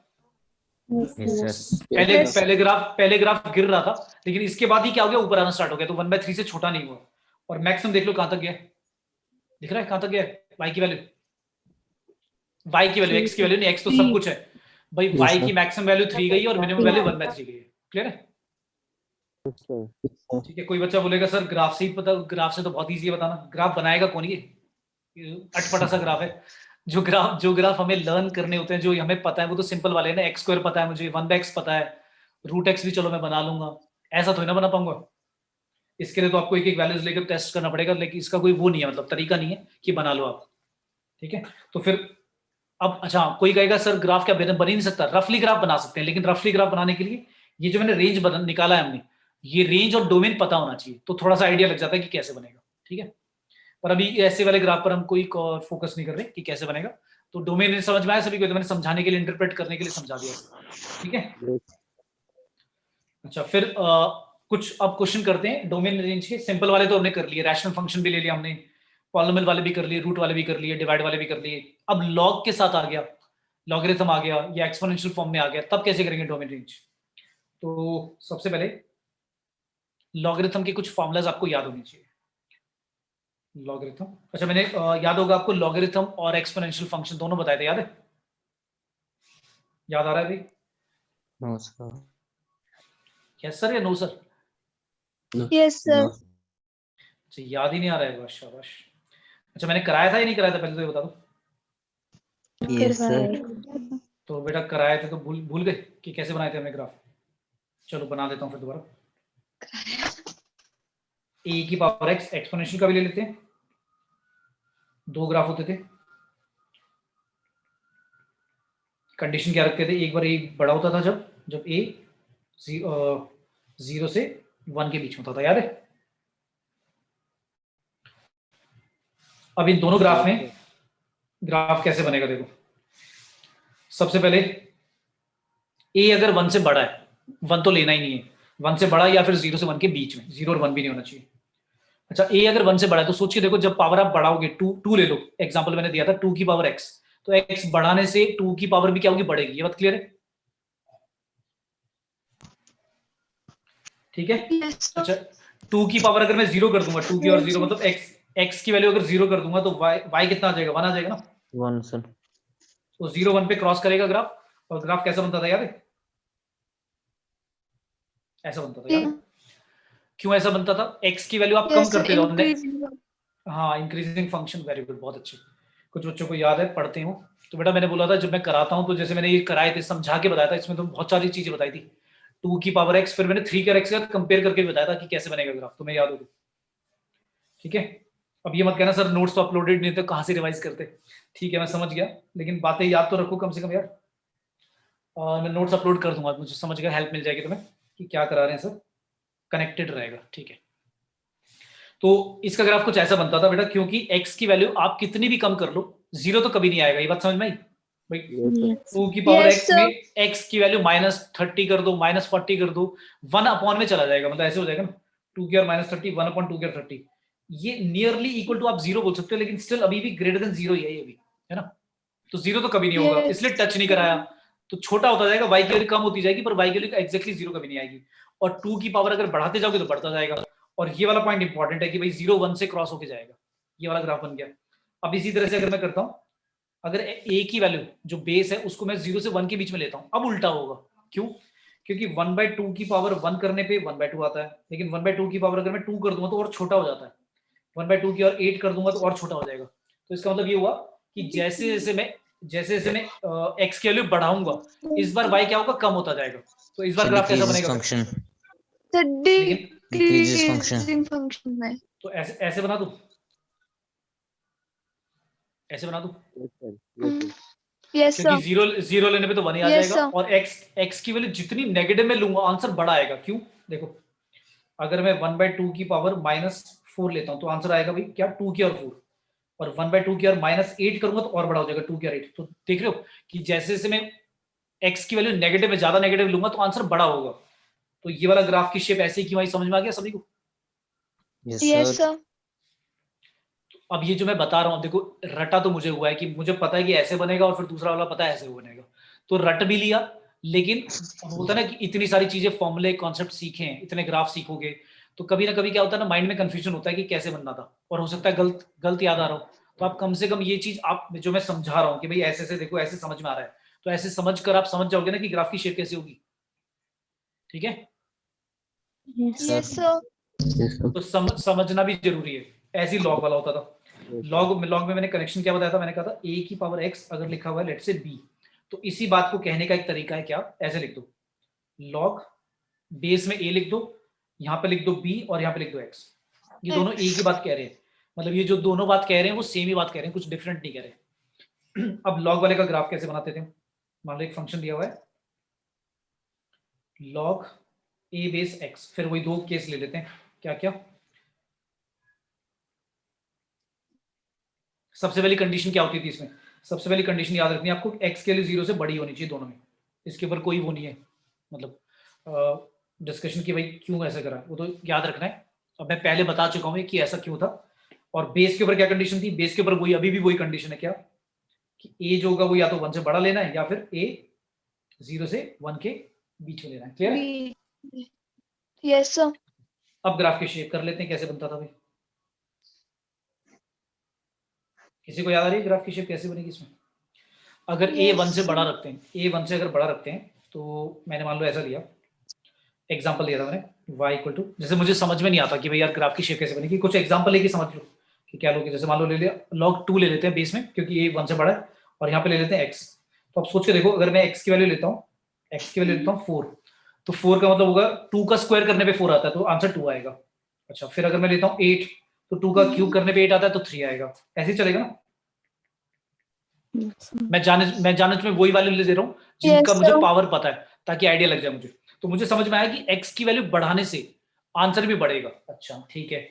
S4: Yes, sir.
S1: पहले ग्राफ गिर रहा था, लेकिन इसके बाद ही क्या हो गया, ऊपर आना स्टार्ट हो गया। तो 1/3 से छोटा नहीं हुआ। और मैक्सिमम देख लो कहां तक गया, दिख रहा है कहां तक गया? y की वैल्यू, x की वैल्यू नहीं, x तो सब कुछ है भाई।
S4: Yes,
S1: y
S4: sir.
S1: की मैक्सिमम वैल्यू 3 गई और मिनिमम वैल्यू 1/3 गई है। क्लियर है? ठीक है। कोई बच्चा बोलेगा सर ग्राफ से ही पता, ग्राफ से तो बहुत इजी है बताना। ग्राफ बनाएगा कौन, ये अटपटा सा ग्राफ है। जो ग्राफ हमें लर्न करने होते हैं, जो हमें पता है, वो तो सिंपल वाले हैं ना। x² पता है मुझे, 1/x पता है, √x भी चलो मैं बना लूंगा। ऐसा थोड़ी ना बना पाऊंगा। इसके लिए तो आपको एक एक वैल्यूज लेकर टेस्ट करना पड़ेगा, लेकिन इसका कोई वो नहीं है, मतलब तरीका नहीं है कि बना लो आप। ठीक है, तो फिर अब अच्छा कोई कहेगा सर ग्राफ क्या बन ही नहीं सकता? रफली ग्राफ बना सकते हैं, लेकिन रफली ग्राफ बनाने के लिए ये जो मैंने रेंज निकाला है हमने, ये रेंज और डोमेन पता होना चाहिए, तो थोड़ा सा आइडिया लग जाता है कि कैसे बनेगा। ठीक है, पर अभी ऐसे वाले ग्राफ पर हम कोई फोकस नहीं कर रहे कि कैसे बनेगा। तो डोमेन समझ में आया सभी को? तो मैंने समझाने के लिए, इंटरप्रेट करने के लिए समझा दिया। ठीक है, अच्छा फिर कुछ अब क्वेश्चन करते हैं डोमेन रेंज के। सिंपल वाले तो हमने कर लिए, रैशनल फंक्शन भी ले लिया हमने, पॉलिनोमियल वाले भी कर लिए, रूट वाले भी कर लिए, डिवाइड वाले भी कर लिए। अब लॉग के साथ आ गया, लॉगरिथम आ गया या एक्सपोनेंशियल फॉर्म में आ गया, तब कैसे करेंगे डोमेन रेंज? तो सबसे पहले लॉगरिथम के कुछ फॉर्मूलाज आपको याद होने चाहिए। लॉगरिथम, अच्छा मैंने याद होगा आपको, लॉगरिथम और एक्सपोनेंशियल फंक्शन दोनों बताए थे, याद है? याद आ रहा है भाई?
S4: No, sir.
S1: यस सर या no sir?
S2: Yes sir.
S4: No.
S1: अच्छा याद ही नहीं आ रहा है, बस शाबाश। अच्छा मैंने कराया था या नहीं कराया था, पहले तो ये बता दो।
S4: Yes, sir.
S1: तो बेटा कराए थे तो भूल गए कि कैसे बनाए थे हमने ग्राफ? चलो बना देता हूँ फिर दोबारा। ए की पावर x, एक्सपोनेंशियल का भी ले लेते हैं। दो ग्राफ होते थे, कंडीशन क्या रखते थे? एक बार ए बड़ा होता था जब ए 0 से 1 के बीच में होता था, याद है? अब इन दोनों ग्राफ में ग्राफ कैसे बनेगा देखो। सबसे पहले ए अगर 1 से बड़ा है, 1 तो लेना ही नहीं है, 1 से बड़ा या फिर 0 से 1 के बीच में, 0 और 1 भी नहीं होना चाहिए। अच्छा ए अगर 1 से बड़ा है तो सोच के देखो, जब पावर आप बढ़ाओगे, 2 ले लो, एग्जांपल मैंने दिया था 2 की पावर x, तो x बढ़ाने से 2 की पावर भी क्या होगी, बढ़ेगी। ये बात क्लियर है? ठीक है, अच्छा 2 की पावर अगर मैं 0 कर दूंगा, 2 की और 0 मतलब x की वैल्यू अगर 0 कर दूंगा तो y कितना आ जाएगा? 1 आ जाएगा ना।
S4: 1, sir.
S1: तो 0 1 पे क्रॉस करेगा ग्राफ, और ग्राफ कैसा बनता था याद है? ऐसा बनता था, याद है? क्यों ऐसा बनता था? x की वैल्यू आप कम करते जाओ। हाँ, इंक्रीजिंग फंक्शन, वेरी गुड, बहुत अच्छे। कुछ बच्चों को याद है, पढ़ते हो। तो बेटा मैंने बोला था जब मैं कराता हूँ, तो जैसे मैंने ये कराए थे, समझा के बताया था, इसमें तो बहुत सारी चीजें बताई थी। 2 की पावर x, फिर मैंने 3 का x के साथ कंपेयर करके बताया था कि कैसे बनेगा ग्राफ, तुम्हें याद होगा? ठीक है, अब ये मत कहना सर नोट्स तो अपलोडेड नहीं थे, कहाँ से रिवाइज करते। ठीक है मैं समझ गया, लेकिन बातें याद तो रखो कम से कम यार। मैं नोट्स अपलोड कर दूंगा, मुझे समझ गया, हेल्प मिल जाएगी तुम्हें कि क्या करा रहे हैं सर, कनेक्टेड रहेगा। ठीक है, तो इसका ग्राफ कुछ ऐसा बनता था बेटा, क्योंकि x की वैल्यू आप कितनी भी कम कर लो, 0 तो कभी नहीं आएगा। ये बात समझ में आई भाई? 2 की पावर x में x की वैल्यू -30 कर दो, -40 कर दो, 1 अपॉन में चला जाएगा, मतलब ऐसे हो जाएगा ना, 2 की और -30, 1/2 की और 30, ये नियरली इक्वल टू आप 0 बोल सकते हो, लेकिन स्टिल अभी भी ग्रेटर देन 0 ही है ये भी, है ना? तो 0 तो कभी नहीं होगा, इसलिए टच नहीं कराया। तो छोटा होता जाएगा, y की वैल्यू कम होती जाएगी, पर y की वैल्यू एक्जैक्टली 0 कभी नहीं आएगी। और 2 की पावर अगर बढ़ाते जाओगे तो बढ़ता जाएगा। और ये वाला पॉइंट इंपॉर्टेंट है कि भाई 0 1 से क्रॉस होके जाएगा। ये वाला ग्राफ बन गया। अब इसी तरह से अगर मैं करता हूं, अगर a की वैल्यू जो बेस है उसको मैं 0 से 1 के बीच में लेता हूं, अब उल्टा होगा। क्यों? क्योंकि 1/2 की पावर 1 करने पे 1/2 आता है, लेकिन 1/2 की पावर अगर मैं 2 कर दूंगा तो और छोटा हो जाता है। 1/2 की और 8 कर दूंगा तो और छोटा हो जाएगा। तो इसका मतलब ये हुआ कि जैसे जैसे मैं x की वैल्यू बढ़ाऊंगा, इस बार y क्या होगा, कम होता जाएगा। तो इस बार ग्राफ कैसा बनेगा?
S4: Function.
S2: Decreasing
S4: function.
S2: फंक्शन में।
S1: तो ऐसे बना दूं, ऐसे बना दूं,
S2: यस
S1: क्योंकि 0 लेने पे तो 1 ही आ
S2: Yes,
S1: जाएगा।
S2: sir.
S1: और x की वैल्यू जितनी नेगेटिव में लूंगा आंसर बड़ा आएगा। क्यों? देखो अगर मैं 1/2 की पावर -4 लेता हूँ तो आंसर आएगा भाई क्या 2 की और 4, और 1/2 की और -8 करूंगा तो और बड़ा हो जाएगा 2 की और 8। तो देख रहे हो कि जैसे जैसे मैं x की वैल्यू नेगेटिव में ज्यादा नेगेटिव लूंगा तो आंसर बड़ा होगा। तो ये वाला ग्राफ की शेप ऐसे ही क्यों आई, समझ में आ गया सभी को?
S4: Yes,
S2: yes
S4: sir.
S2: सर।
S1: अब ये जो मैं बता रहा हूँ देखो, रटा तो मुझे हुआ है कि मुझे पता है कि ऐसे बनेगा और फिर दूसरा वाला पता है ऐसे बनेगा, तो रट भी लिया। लेकिन अब होता है ना कि इतनी सारी चीजें, फॉर्मूले, कॉन्सेप्ट सीखे हैं, इतने ग्राफ सीखोगे तो कभी ना कभी क्या होता है ना, माइंड में कंफ्यूजन होता है कि कैसे बनना था, और हो सकता है गलत गलत याद आ रहा हो। तो आप कम से कम ये चीज आप जो मैं समझा रहा हूँ कि भाई ऐसे ऐसे देखो, ऐसे समझ में आ रहा है, तो ऐसे समझ कर आप समझ जाओगे ना कि ग्राफ की शेप कैसे होगी। ठीक है,
S2: यस सर।
S4: Yes, sir.
S1: तो समझना भी जरूरी है। ऐसे ही लॉग वाला होता था। लॉग में मैंने कनेक्शन क्या बताया था, मैंने कहा था a की पावर x अगर लिखा हुआ है लेट से b, तो इसी बात को कहने का एक तरीका है, क्या, ऐसे लिख दो, लॉग बेस में a लिख दो, यहाँ पे लिख दो b और यहाँ पे लिख दो x। ये दोनों एक ही बात कह रहे हैं, मतलब ये जो दोनों बात कह रहे हैं वो सेम ही बात कह रहे हैं, कुछ डिफरेंट नहीं कह रहे। अब लॉग वाले का ग्राफ कैसे बनाते थे, मान लो एक फंक्शन दिया हुआ है लॉग a बेस x, फिर वही दो केस ले लेते हैं, क्या क्या। सबसे पहली कंडीशन क्या होती थी इसमें, सबसे पहली कंडीशन याद रखनी है आपको, x के लिए 0 से बड़ी होनी चाहिए दोनों में, इसके ऊपर कोई वो नहीं है, मतलब डिस्कशन की भाई क्यों ऐसा करा, वो तो याद रखना है। अब मैं पहले बता चुका हूँ कि ऐसा क्यों था। और बेस के ऊपर क्या कंडीशन थी, बेस के ऊपर वही, अभी भी वही कंडीशन है, क्या, कि a जो होगा वो या तो 1 से बड़ा लेना है या फिर a 0 से 1 के बीच में लेना है। क्लियर है?
S2: Yes sir.
S1: अब ग्राफ की शेप कर लेते हैं, कैसे बनता था भाई, किसी को याद आ रही है ग्राफ की शेप कैसे बनेगी इसमें? अगर a 1 से बड़ा रखते हैं, a 1 से अगर बड़ा रखते हैं, तो मैंने मान लो ऐसा लिया, एग्जांपल लिया था मैंने, y इक्वल टू, जैसे मुझे समझ में नहीं आता कि भाई यार ग्राफ की शेप कैसे बनेगी, कुछ एग्जांपल लेके समझ लो कि क्या लोगे। जैसे मान लो ले लिया log 2 ले लेते हैं बेस में, क्योंकि a 1 से बड़ा है, और यहाँ पे ले लेते हैं x। तो अब सोच के देखो, अगर मैं x की वैल्यू लेता हूँ, x की वैल्यू लेता हूँ 4, तो 4 का मतलब होगा 2 का स्क्वायर करने पे 4 आता है, तो आंसर 2 आएगा। अच्छा, फिर अगर मैं लेता हूँ 8, तो 2 का क्यूब करने पे 8 आता है, तो 3 आएगा। ऐसे ही चलेगा ना? मैं जाने में वही वैल्यू ले दे रहा हूँ जिनका मुझे पावर पता है, ताकि आइडिया लग जाए मुझे। तो मुझे समझ में आया कि x की वैल्यू बढ़ाने से आंसर भी बढ़ेगा। अच्छा ठीक है,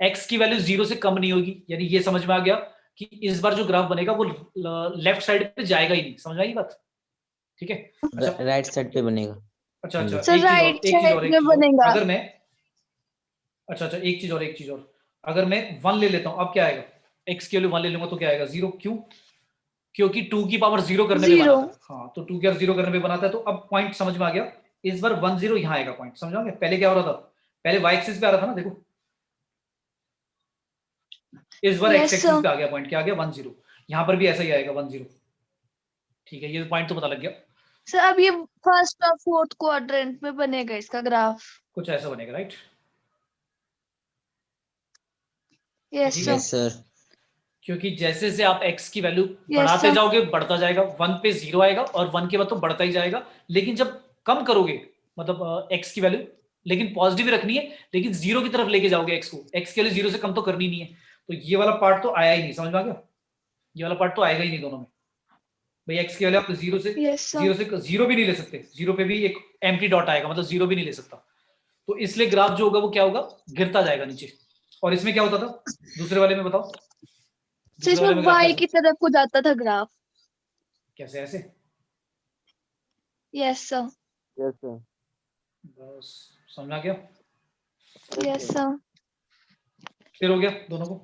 S1: x की वैल्यू 0 से कम नहीं होगी, यानी ये समझ में आ गया कि इस बार जो ग्राफ बनेगा वो लेफ्ट साइड पे जाएगा ही नहीं। समझ आई बात? ठीक है। अच्छा,
S4: राइट साइड पे बनेगा।
S1: अच्छा अच्छा,
S2: सर राइट साइड में बनेगा।
S1: अगर मैं, अच्छा एक चीज और, अगर मैं 1 ले लेता हूं, अब क्या आएगा, x की वैल्यू 1 ले लूंगा तो क्या आएगा 0। क्यों? क्योंकि 2 की पावर 0 करने पे बनाता है। हाँ, तो 2 की पावर 0 करने पे बनाता है। तो अब पॉइंट समझ में आ गया, इस बार 1 0 यहाँ आएगा पॉइंट। समझ आ गया? पहले क्या हो रहा था, पहले y एक्सिस पे आ रहा था ना, देखो इस बार x एक्सिस पे आ गया पॉइंट, क्या आ गया 1 0। यहाँ पर भी ऐसा ही आएगा 1 0। ठीक है, ये पॉइंट तो पता लग गया।
S2: सर अब ये फर्स्ट और फोर्थ क्वाड्रेंट में बनेगा इसका ग्राफ,
S1: कुछ ऐसा बनेगा, right?
S2: Yes
S4: Yes,
S2: sir.
S4: sir.
S1: क्योंकि जैसे जैसे आप x की वैल्यू बढ़ाते जाओगे बढ़ता जाएगा, 1 पे 0 आएगा और 1 के बाद तो बढ़ता ही जाएगा। लेकिन जब कम करोगे, मतलब x की वैल्यू, लेकिन पॉजिटिव रखनी है, लेकिन 0 की तरफ लेके जाओगे x को, x के लिए 0 से कम तो करनी नहीं है। तो ये वाला पार्ट तो आया ही नहीं। समझ में आ गया? ये वाला पार्ट तो आएगा ही नहीं दोनों में। भाई x की वैल्यू आप 0 से 0 भी नहीं ले सकते, 0 पे भी एक एम्प्टी डॉट आएगा, मतलब 0 भी नहीं ले सकता। तो इसलिए ग्राफ जो होगा वो क्या होगा, गिरता जाएगा नीचे। और इसमें क्या होता था दूसरे वाले में, बताओ?
S2: तो इसमें y की तरफ को जाता था ग्राफ।
S1: कैसे? ऐसे?
S2: Yes sir.
S3: Yes sir.
S1: बस समझ आ गया?
S2: Yes sir.
S1: क्लियर हो गया दोनों को?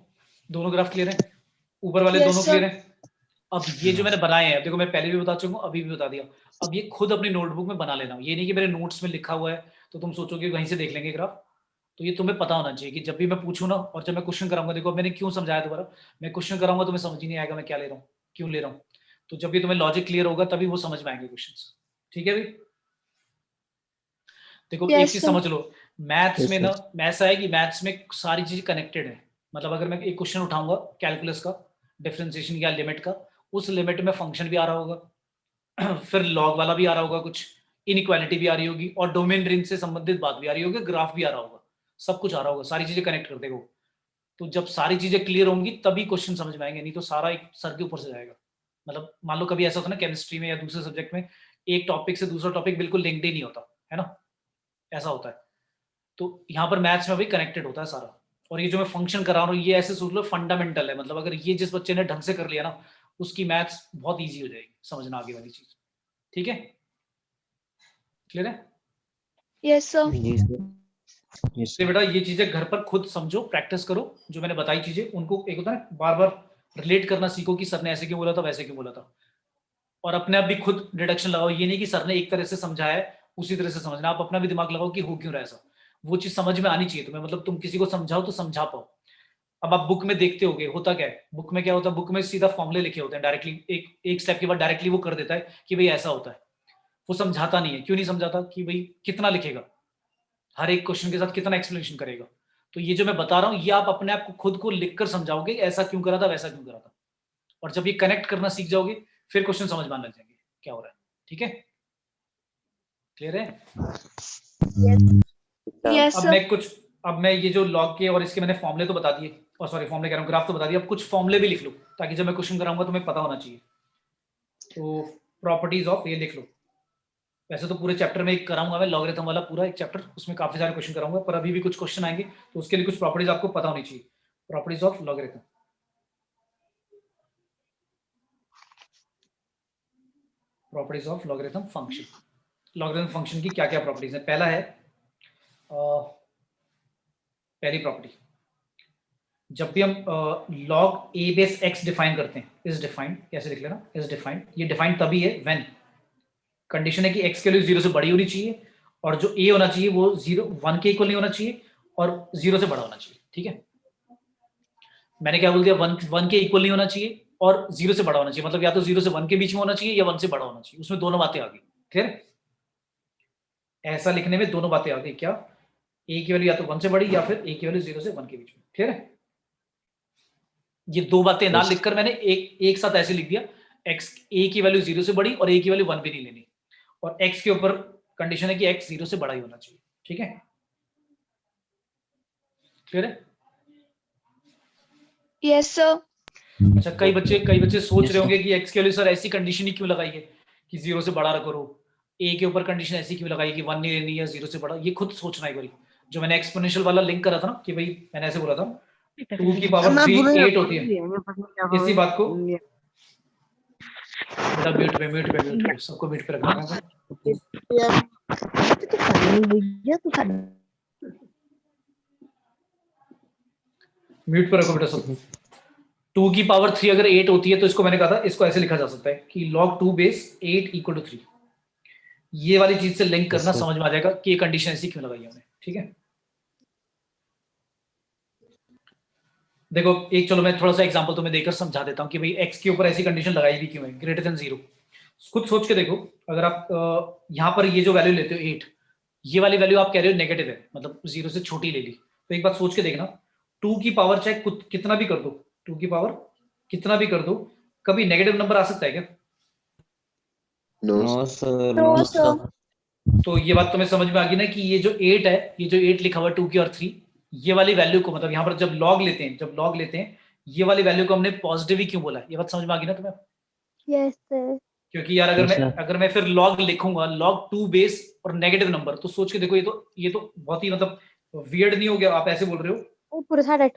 S1: दोनों ग्राफ क्लियर है? ऊपर वाले दोनों क्लियर है? अब ये जो मैंने बनाए हैं, देखो मैं पहले भी बता चुका हूँ, अभी भी बता दिया, अब ये खुद अपनी नोटबुक में बना लेना। ये नहीं कि मेरे नोट्स में लिखा हुआ है तो तुम सोचोगे वहीं से देख लेंगे ग्राफ। तो ये तुम्हें पता होना चाहिए कि जब भी मैं पूछूं ना, और जब मैं क्वेश्चन कराऊंगा, देखो मैंने क्यों समझाया दोबारा, मैं क्वेश्चन कराऊंगा तुम्हें समझ ही नहीं आएगा मैं क्या ले रहा हूँ, क्यों ले रहा हूँ। तो जब भी तुम्हें लॉजिक क्लियर होगा तभी वो समझ में आएंगे क्वेश्चन। ठीक है भाई? देखो एक चीज समझ लो, मैथ्स में ना ऐसा है कि मैथ्स में सारी चीजें कनेक्टेड है। मतलब अगर मैं एक क्वेश्चन उठाऊंगा कैलकुलस का, डिफरेंशिएशन या लिमिट का, उस लिमिट में फंक्शन भी आ रहा होगा, फिर लॉग वाला भी आ रहा होगा, कुछ इनइक्वालिटी भी आ रही होगी, और डोमेन रिंग से संबंधित बात भी आ रही होगी, ग्राफ भी आ रहा होगा, सब कुछ आ रहा होगा, सारी चीजें कनेक्ट कर देगा। तो जब सारी चीजें क्लियर होंगी तभी क्वेश्चन समझ में आएंगे, नहीं तो सारा एक सर के ऊपर से जाएगा। मतलब मान लो कभी ऐसा होता है ना केमिस्ट्री में या दूसरे सब्जेक्ट में, एक टॉपिक से दूसरा टॉपिक बिल्कुल लिंक्ड ही नहीं होता है ना, ऐसा होता है। तो यहाँ पर मैथ्स में भी कनेक्टेड होता है सारा। और ये जो मैं फंक्शन करा रहा हूँ ये ऐसे सोच लो फंडामेंटल है, मतलब अगर ये जिस बच्चे ने ढंग से कर लिया ना उसकी मैथ्स बहुत ईजी हो जाएगी समझना आगे वाली चीज। ठीक है, क्लियर है?
S2: Yes sir.
S4: जी सर। यस
S1: तो
S4: सर।
S1: बेटा ये चीजें घर पर खुद समझो, प्रैक्टिस करो, जो मैंने बताई चीजें उनको एक होता है बार बार रिलेट करना सीखो कि सर ने ऐसे क्यों बोला था वैसे क्यों बोला था, और अपने आप भी खुद डिडक्शन लगाओ। ये नहीं कि सर ने एक तरह से समझाया है उसी तरह से समझना, आप अपना भी दिमाग लगाओ कि हो क्यों रहा है ऐसा, वो चीज समझ में आनी चाहिए तुम्हें, मतलब तुम किसी को समझाओ तो समझा पाओ। अब आप बुक में देखते होगे होता क्या है, बुक में क्या होता है, बुक में सीधा फॉर्मूले लिखे होते हैं डायरेक्टली, एक स्टेप के बाद डायरेक्टली वो कर देता है कि भाई ऐसा होता है, वो समझाता नहीं है। क्यों नहीं समझाता? कि भाई कितना लिखेगा, हर एक क्वेश्चन के साथ कितना एक्सप्लेनेशन करेगा। तो ये जो मैं बता रहा हूँ ये आप अपने आप को खुद को लिखकर समझाओगे ऐसा क्यों करा था वैसा क्यों करा था, और जब ये कनेक्ट करना सीख जाओगे फिर क्वेश्चन समझ में आने लग जाएंगे क्या हो रहा है। ठीक है, क्लियर है?
S2: यस
S1: अब मैं ये जो लॉग के और इसके मैंने फॉर्मूले तो बता दिए, और सॉरी फॉर्मूले कह रहा हूँ, ग्राफ तो बता दिया, अब कुछ फॉर्मूले भी लिख लो ताकि जब मैं क्वेश्चन कराऊंगा तुम्हें पता होना चाहिए। तो प्रॉपर्टीज ऑफ ये लिख लो, वैसे तो पूरे चैप्टर में एक कराऊंगा मैं लॉगरिथम वाला पूरा एक चैप्टर, उसमें काफी सारे क्वेश्चन कराऊंगा, पर अभी भी कुछ क्वेश्चन आएंगे तो उसके लिए कुछ प्रॉपर्टीज आपको पता होनी चाहिए। Properties of logarithm, properties of logarithm function. Logarithm function की क्या क्या प्रॉपर्टीज है? पहला है पहली प्रॉपर्टी, जब भी हम log a base x define करते हैं, इज डिफाइंड, कैसे लिख लेना, इज डिफाइंड, ये डिफाइंड तभी है व्हेन कंडीशन है कि x के लिए 0 से बड़ी होनी चाहिए और जो a होना चाहिए वो 1 के इक्वल नहीं होना चाहिए और 0 से बड़ा होना चाहिए। ठीक है, मैंने क्या बोल दिया, 1 के इक्वल नहीं होना चाहिए और 0 से बड़ा होना चाहिए, मतलब या तो 0 से 1 के बीच में होना चाहिए या 1 से बड़ा होना चाहिए, उसमें दोनों बातें आ गई। क्लियर? ऐसा लिखने में दोनों बातें आ गई, क्या a की वैल्यू या तो 1 से बड़ी या फिर a की वैल्यू 0 से 1 के बीच में। क्लियर है? ये दो बातें ना लिखकर मैंने एक साथ ऐसे लिख दिया, x a की वैल्यू 0 से बड़ी और a की वैल्यू 1 भी नहीं लेनी, और x के ऊपर कंडीशन है कि x 0 से बड़ा ही होना चाहिए। ठीक है, क्लियर है?
S2: Yes sir.
S1: अच्छा, कई बच्चे सोच रहे होंगे कि x के लिए सर ऐसी कंडीशन ही क्यों लगाई है कि 0 से बड़ा करो, a के ऊपर कंडीशन ऐसी क्यों लगाई कि 1 नहीं लेनी या 0 से बड़ा। ये खुद सोचना एक बारी, जो मैंने एक्सपोनेंशियल वाला लिंक करा था ना कि भाई मैंने ऐसे बोला था 2 की पावर 3 8 होती है, इसी बात को बेटा म्यूट पे सबको म्यूट पे रखना है। म्यूट पर रखो बेटा सब। 2 की पावर 3 अगर 8 होती है तो इसको मैंने कहा था इसको ऐसे लिखा जा सकता है कि log 2 बेस 8 इक्वल टू 3। ये वाली चीज से लिंक करना समझ में आ जाएगा कि ये कंडीशन ऐसी क्यों लगाई हमने। ठीक है, देखो एक चलो मैं थोड़ा सा एग्जांपल तुम्हें देकर समझा देता हूँ कि भाई x के ऊपर ऐसी कंडीशन लगाई भी क्यों है, ग्रेटर देन 0। खुद सोच के देखो, अगर आप यहाँ पर ये जो वैल्यू लेते हो 8, ये वाली वैल्यू आप कह रहे हो नेगेटिव है, मतलब 0 से छोटी ले ली, तो एक बात सोच के देखना, 2 की पावर चाहे कितना भी कर दो, 2 की पावर कितना भी कर दो, कभी नेगेटिव नंबर आ सकता है क्या?
S4: No sir.
S2: No sir.
S1: तो ये बात तुम्हें समझ में आ गई ना कि ये जो 8 है, ये जो 8 लिखा हुआ है 2 की और 3, ये वाली वैल्यू को, मतलब यहाँ पर जब लॉग लेते हैं ये वाली वैल्यू को हमने पॉजिटिव ही क्यों बोला, ये बात समझ में आ गई ना तुम्हें?
S2: Yes sir.
S1: क्योंकि यार अगर मैं फिर लॉग लिखूंगा log 2 बेस और नेगेटिव नंबर, तो सोच के देखो ये तो बहुत ही मतलब वियर्ड नहीं हो गया? आप ऐसे बोल रहे हो,
S2: ऊपर साइड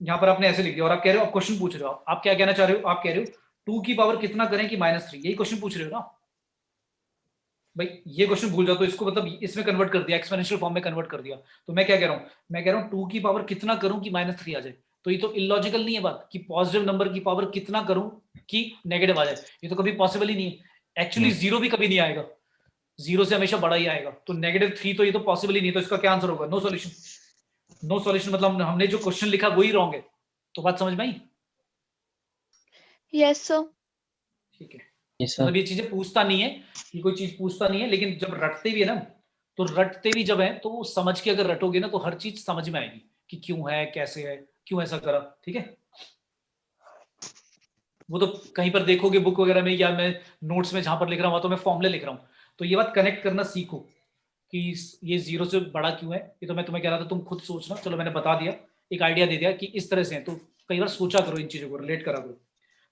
S1: यहाँ पर आपने ऐसे लिख दिया और आप कह रहे हो, आप क्वेश्चन पूछ रहे हो, आप क्या कहना चाह रहे हो, आप कह रहे हो 2 की पावर कितना करें कि -3, यही क्वेश्चन पूछ रहे हो ना भाई? ये क्वेश्चन भूल जाओ तो इसको मतलब इसमें कन्वर्ट कर दिया, एक्सपोनेंशियल फॉर्म में कन्वर्ट कर दिया, तो मैं क्या कह रहा हूँ, मैं कह रहा हूँ 2 की पावर कितना करूं कि -3 आ जाए, तो ये तो इलॉजिकल नहीं है बात कि पॉजिटिव नंबर की पावर कितना करूं कि नेगेटिव आ जाए, ये तो कभी पॉसिबल ही नहीं है। एक्चुअली 0 भी कभी नहीं आएगा, 0 से हमेशा बड़ा ही आएगा, तो -3 तो ये तो पॉसिबल ही नहीं है, तो इसका क्या आंसर होगा? No solution. नो सॉल्यूशन मतलब हमने जो क्वेश्चन लिखा वही रॉन्ग है, तो बात समझ में आई?
S2: Yes sir.
S1: ठीक है,
S4: यस
S1: मतलब
S4: सर।
S1: ये चीजें पूछता नहीं है, ये कोई चीज पूछता नहीं है, लेकिन जब रटते भी है ना, तो रटते भी जब है तो वो समझ के अगर रटोगे ना तो हर चीज समझ में आएगी कि क्यों है, कैसे है, क्यों ऐसा करा। ठीक है, वो तो कहीं पर देखोगे बुक वगैरह में या मैं नोट्स में जहां पर लिख रहा हूँ तो मैं फॉर्मूले लिख रहा हूँ, तो ये बात कनेक्ट करना सीखो कि ये 0 से बड़ा क्यों है। ये तो मैं तुम्हें कह रहा था तुम खुद सोचना, चलो मैंने बता दिया, एक आइडिया दे दिया कि इस तरह से है, तो कई बार सोचा करो, इन चीजों को रिलेट करा करो।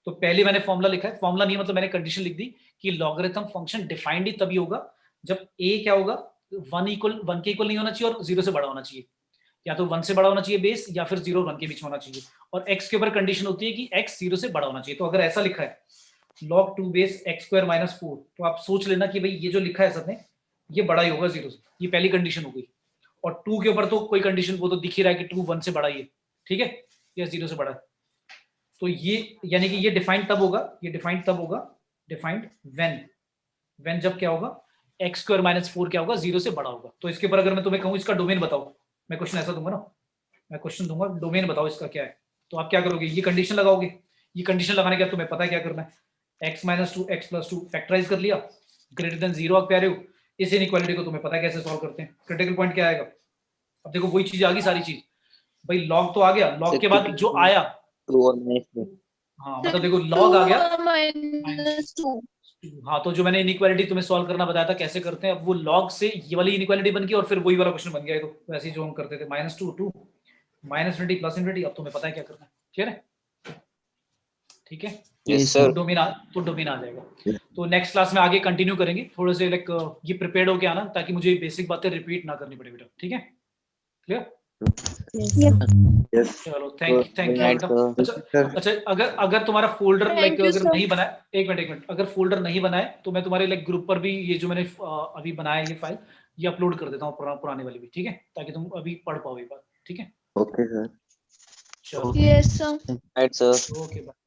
S1: तो पहले मैंने फॉर्मूला लिखा है, फॉर्मूला नहीं मतलब मैंने कंडीशन लिख दी कि लॉगरिथम फंक्शन डिफाइंड ही तभी होगा जब a क्या होगा 1 के इक्वल नहीं होना चाहिए और 0 से बड़ा होना चाहिए, या तो 1 से बड़ा होना चाहिए बेस, या फिर 0 और 1 के बीच में होना चाहिए। और x के ऊपर कंडीशन होती है कि x 0 से बड़ा होना चाहिए। तो अगर ऐसा लिखा है log 2 base x square minus 4, तो आप सोच लेना कि भाई ये जो लिखा है सर ने ये बड़ा ही होगा 0 से, ये पहली कंडीशन हो गई। और 2 के ऊपर तो कोई कंडीशन, वो तो दिख ही रहा है कि 2 1 से बड़ा ही है, ठीक है, या 0 से बड़ा है। तो ये यानी कि ये डिफाइंड तब होगा, ये डिफाइंड तब होगा, डिफाइंड व्हेन जब क्या होगा x स्क्वायर माइनस 4 क्या होगा 0 से बड़ा होगा। तो इसके ऊपर अगर मैं तुम्हें कहूँ इसका डोमेन बताओ, मैं क्वेश्चन ऐसा दूंगा ना, मैं क्वेश्चन दूंगा डोमेन बताओ इसका क्या है, तो आप क्या करोगे, ये कंडीशन लगाओगे। ये कंडीशन लगाने के बाद तुम्हें पता है क्या करना है, x minus 2 x plus 2 factorise कर लिया, ग्रेटर देन 0 आप कह रहे हो। इस इनइक्वालिटी को तुम्हें पता है कैसे सॉल्व करते हैं, क्रिटिकल पॉइंट क्या आएगा। अब देखो वही चीज आ गई सारी चीज, भाई लॉग तो आ गया, लॉग के बाद जो आया, हाँ मतलब देखो लॉग आ गया
S2: माइनस 2।
S1: हाँ, तो जो मैंने इनइक्वालिटी तुम्हें सॉल्व करना बताया था कैसे करते हैं, अब वो लॉग से ये वाली इनइक्वालिटी बन गई और फिर वही वाला क्वेश्चन बन गया। तो वैसे ही जो हम करते थे -2 2 माइनस इनफिनिटी प्लस इनफिनिटी, अब तुम्हें पता है क्या करना है, क्लियर है, ठीक है।
S4: Yes sir.
S1: तो डोमेन आ जाएगा। तो नेक्स्ट क्लास में आगे कंटिन्यू करेंगे, थोड़े से लाइक ये प्रिपेयर्ड होके आना ताकि मुझे बेसिक बातें रिपीट ना करनी पड़े बेटा, ठीक है, क्लियर। चलो थैंक यू बेटा। अच्छा अगर तुम्हारा फोल्डर लाइक अगर नहीं बना है, एक मिनट, अगर फोल्डर नहीं बना है तो मैं तुम्हारे लाइक ग्रुप पर भी ये जो मैंने अभी बनाया है ये फाइल ये अपलोड कर देता हूँ, पुराने वाली भी, ठीक है, ताकि तुम अभी पढ़ पाओ एक बार, ठीक है।
S3: Okay sir.
S1: चलो
S2: yes sir.
S4: Right sir.
S1: Okay bye.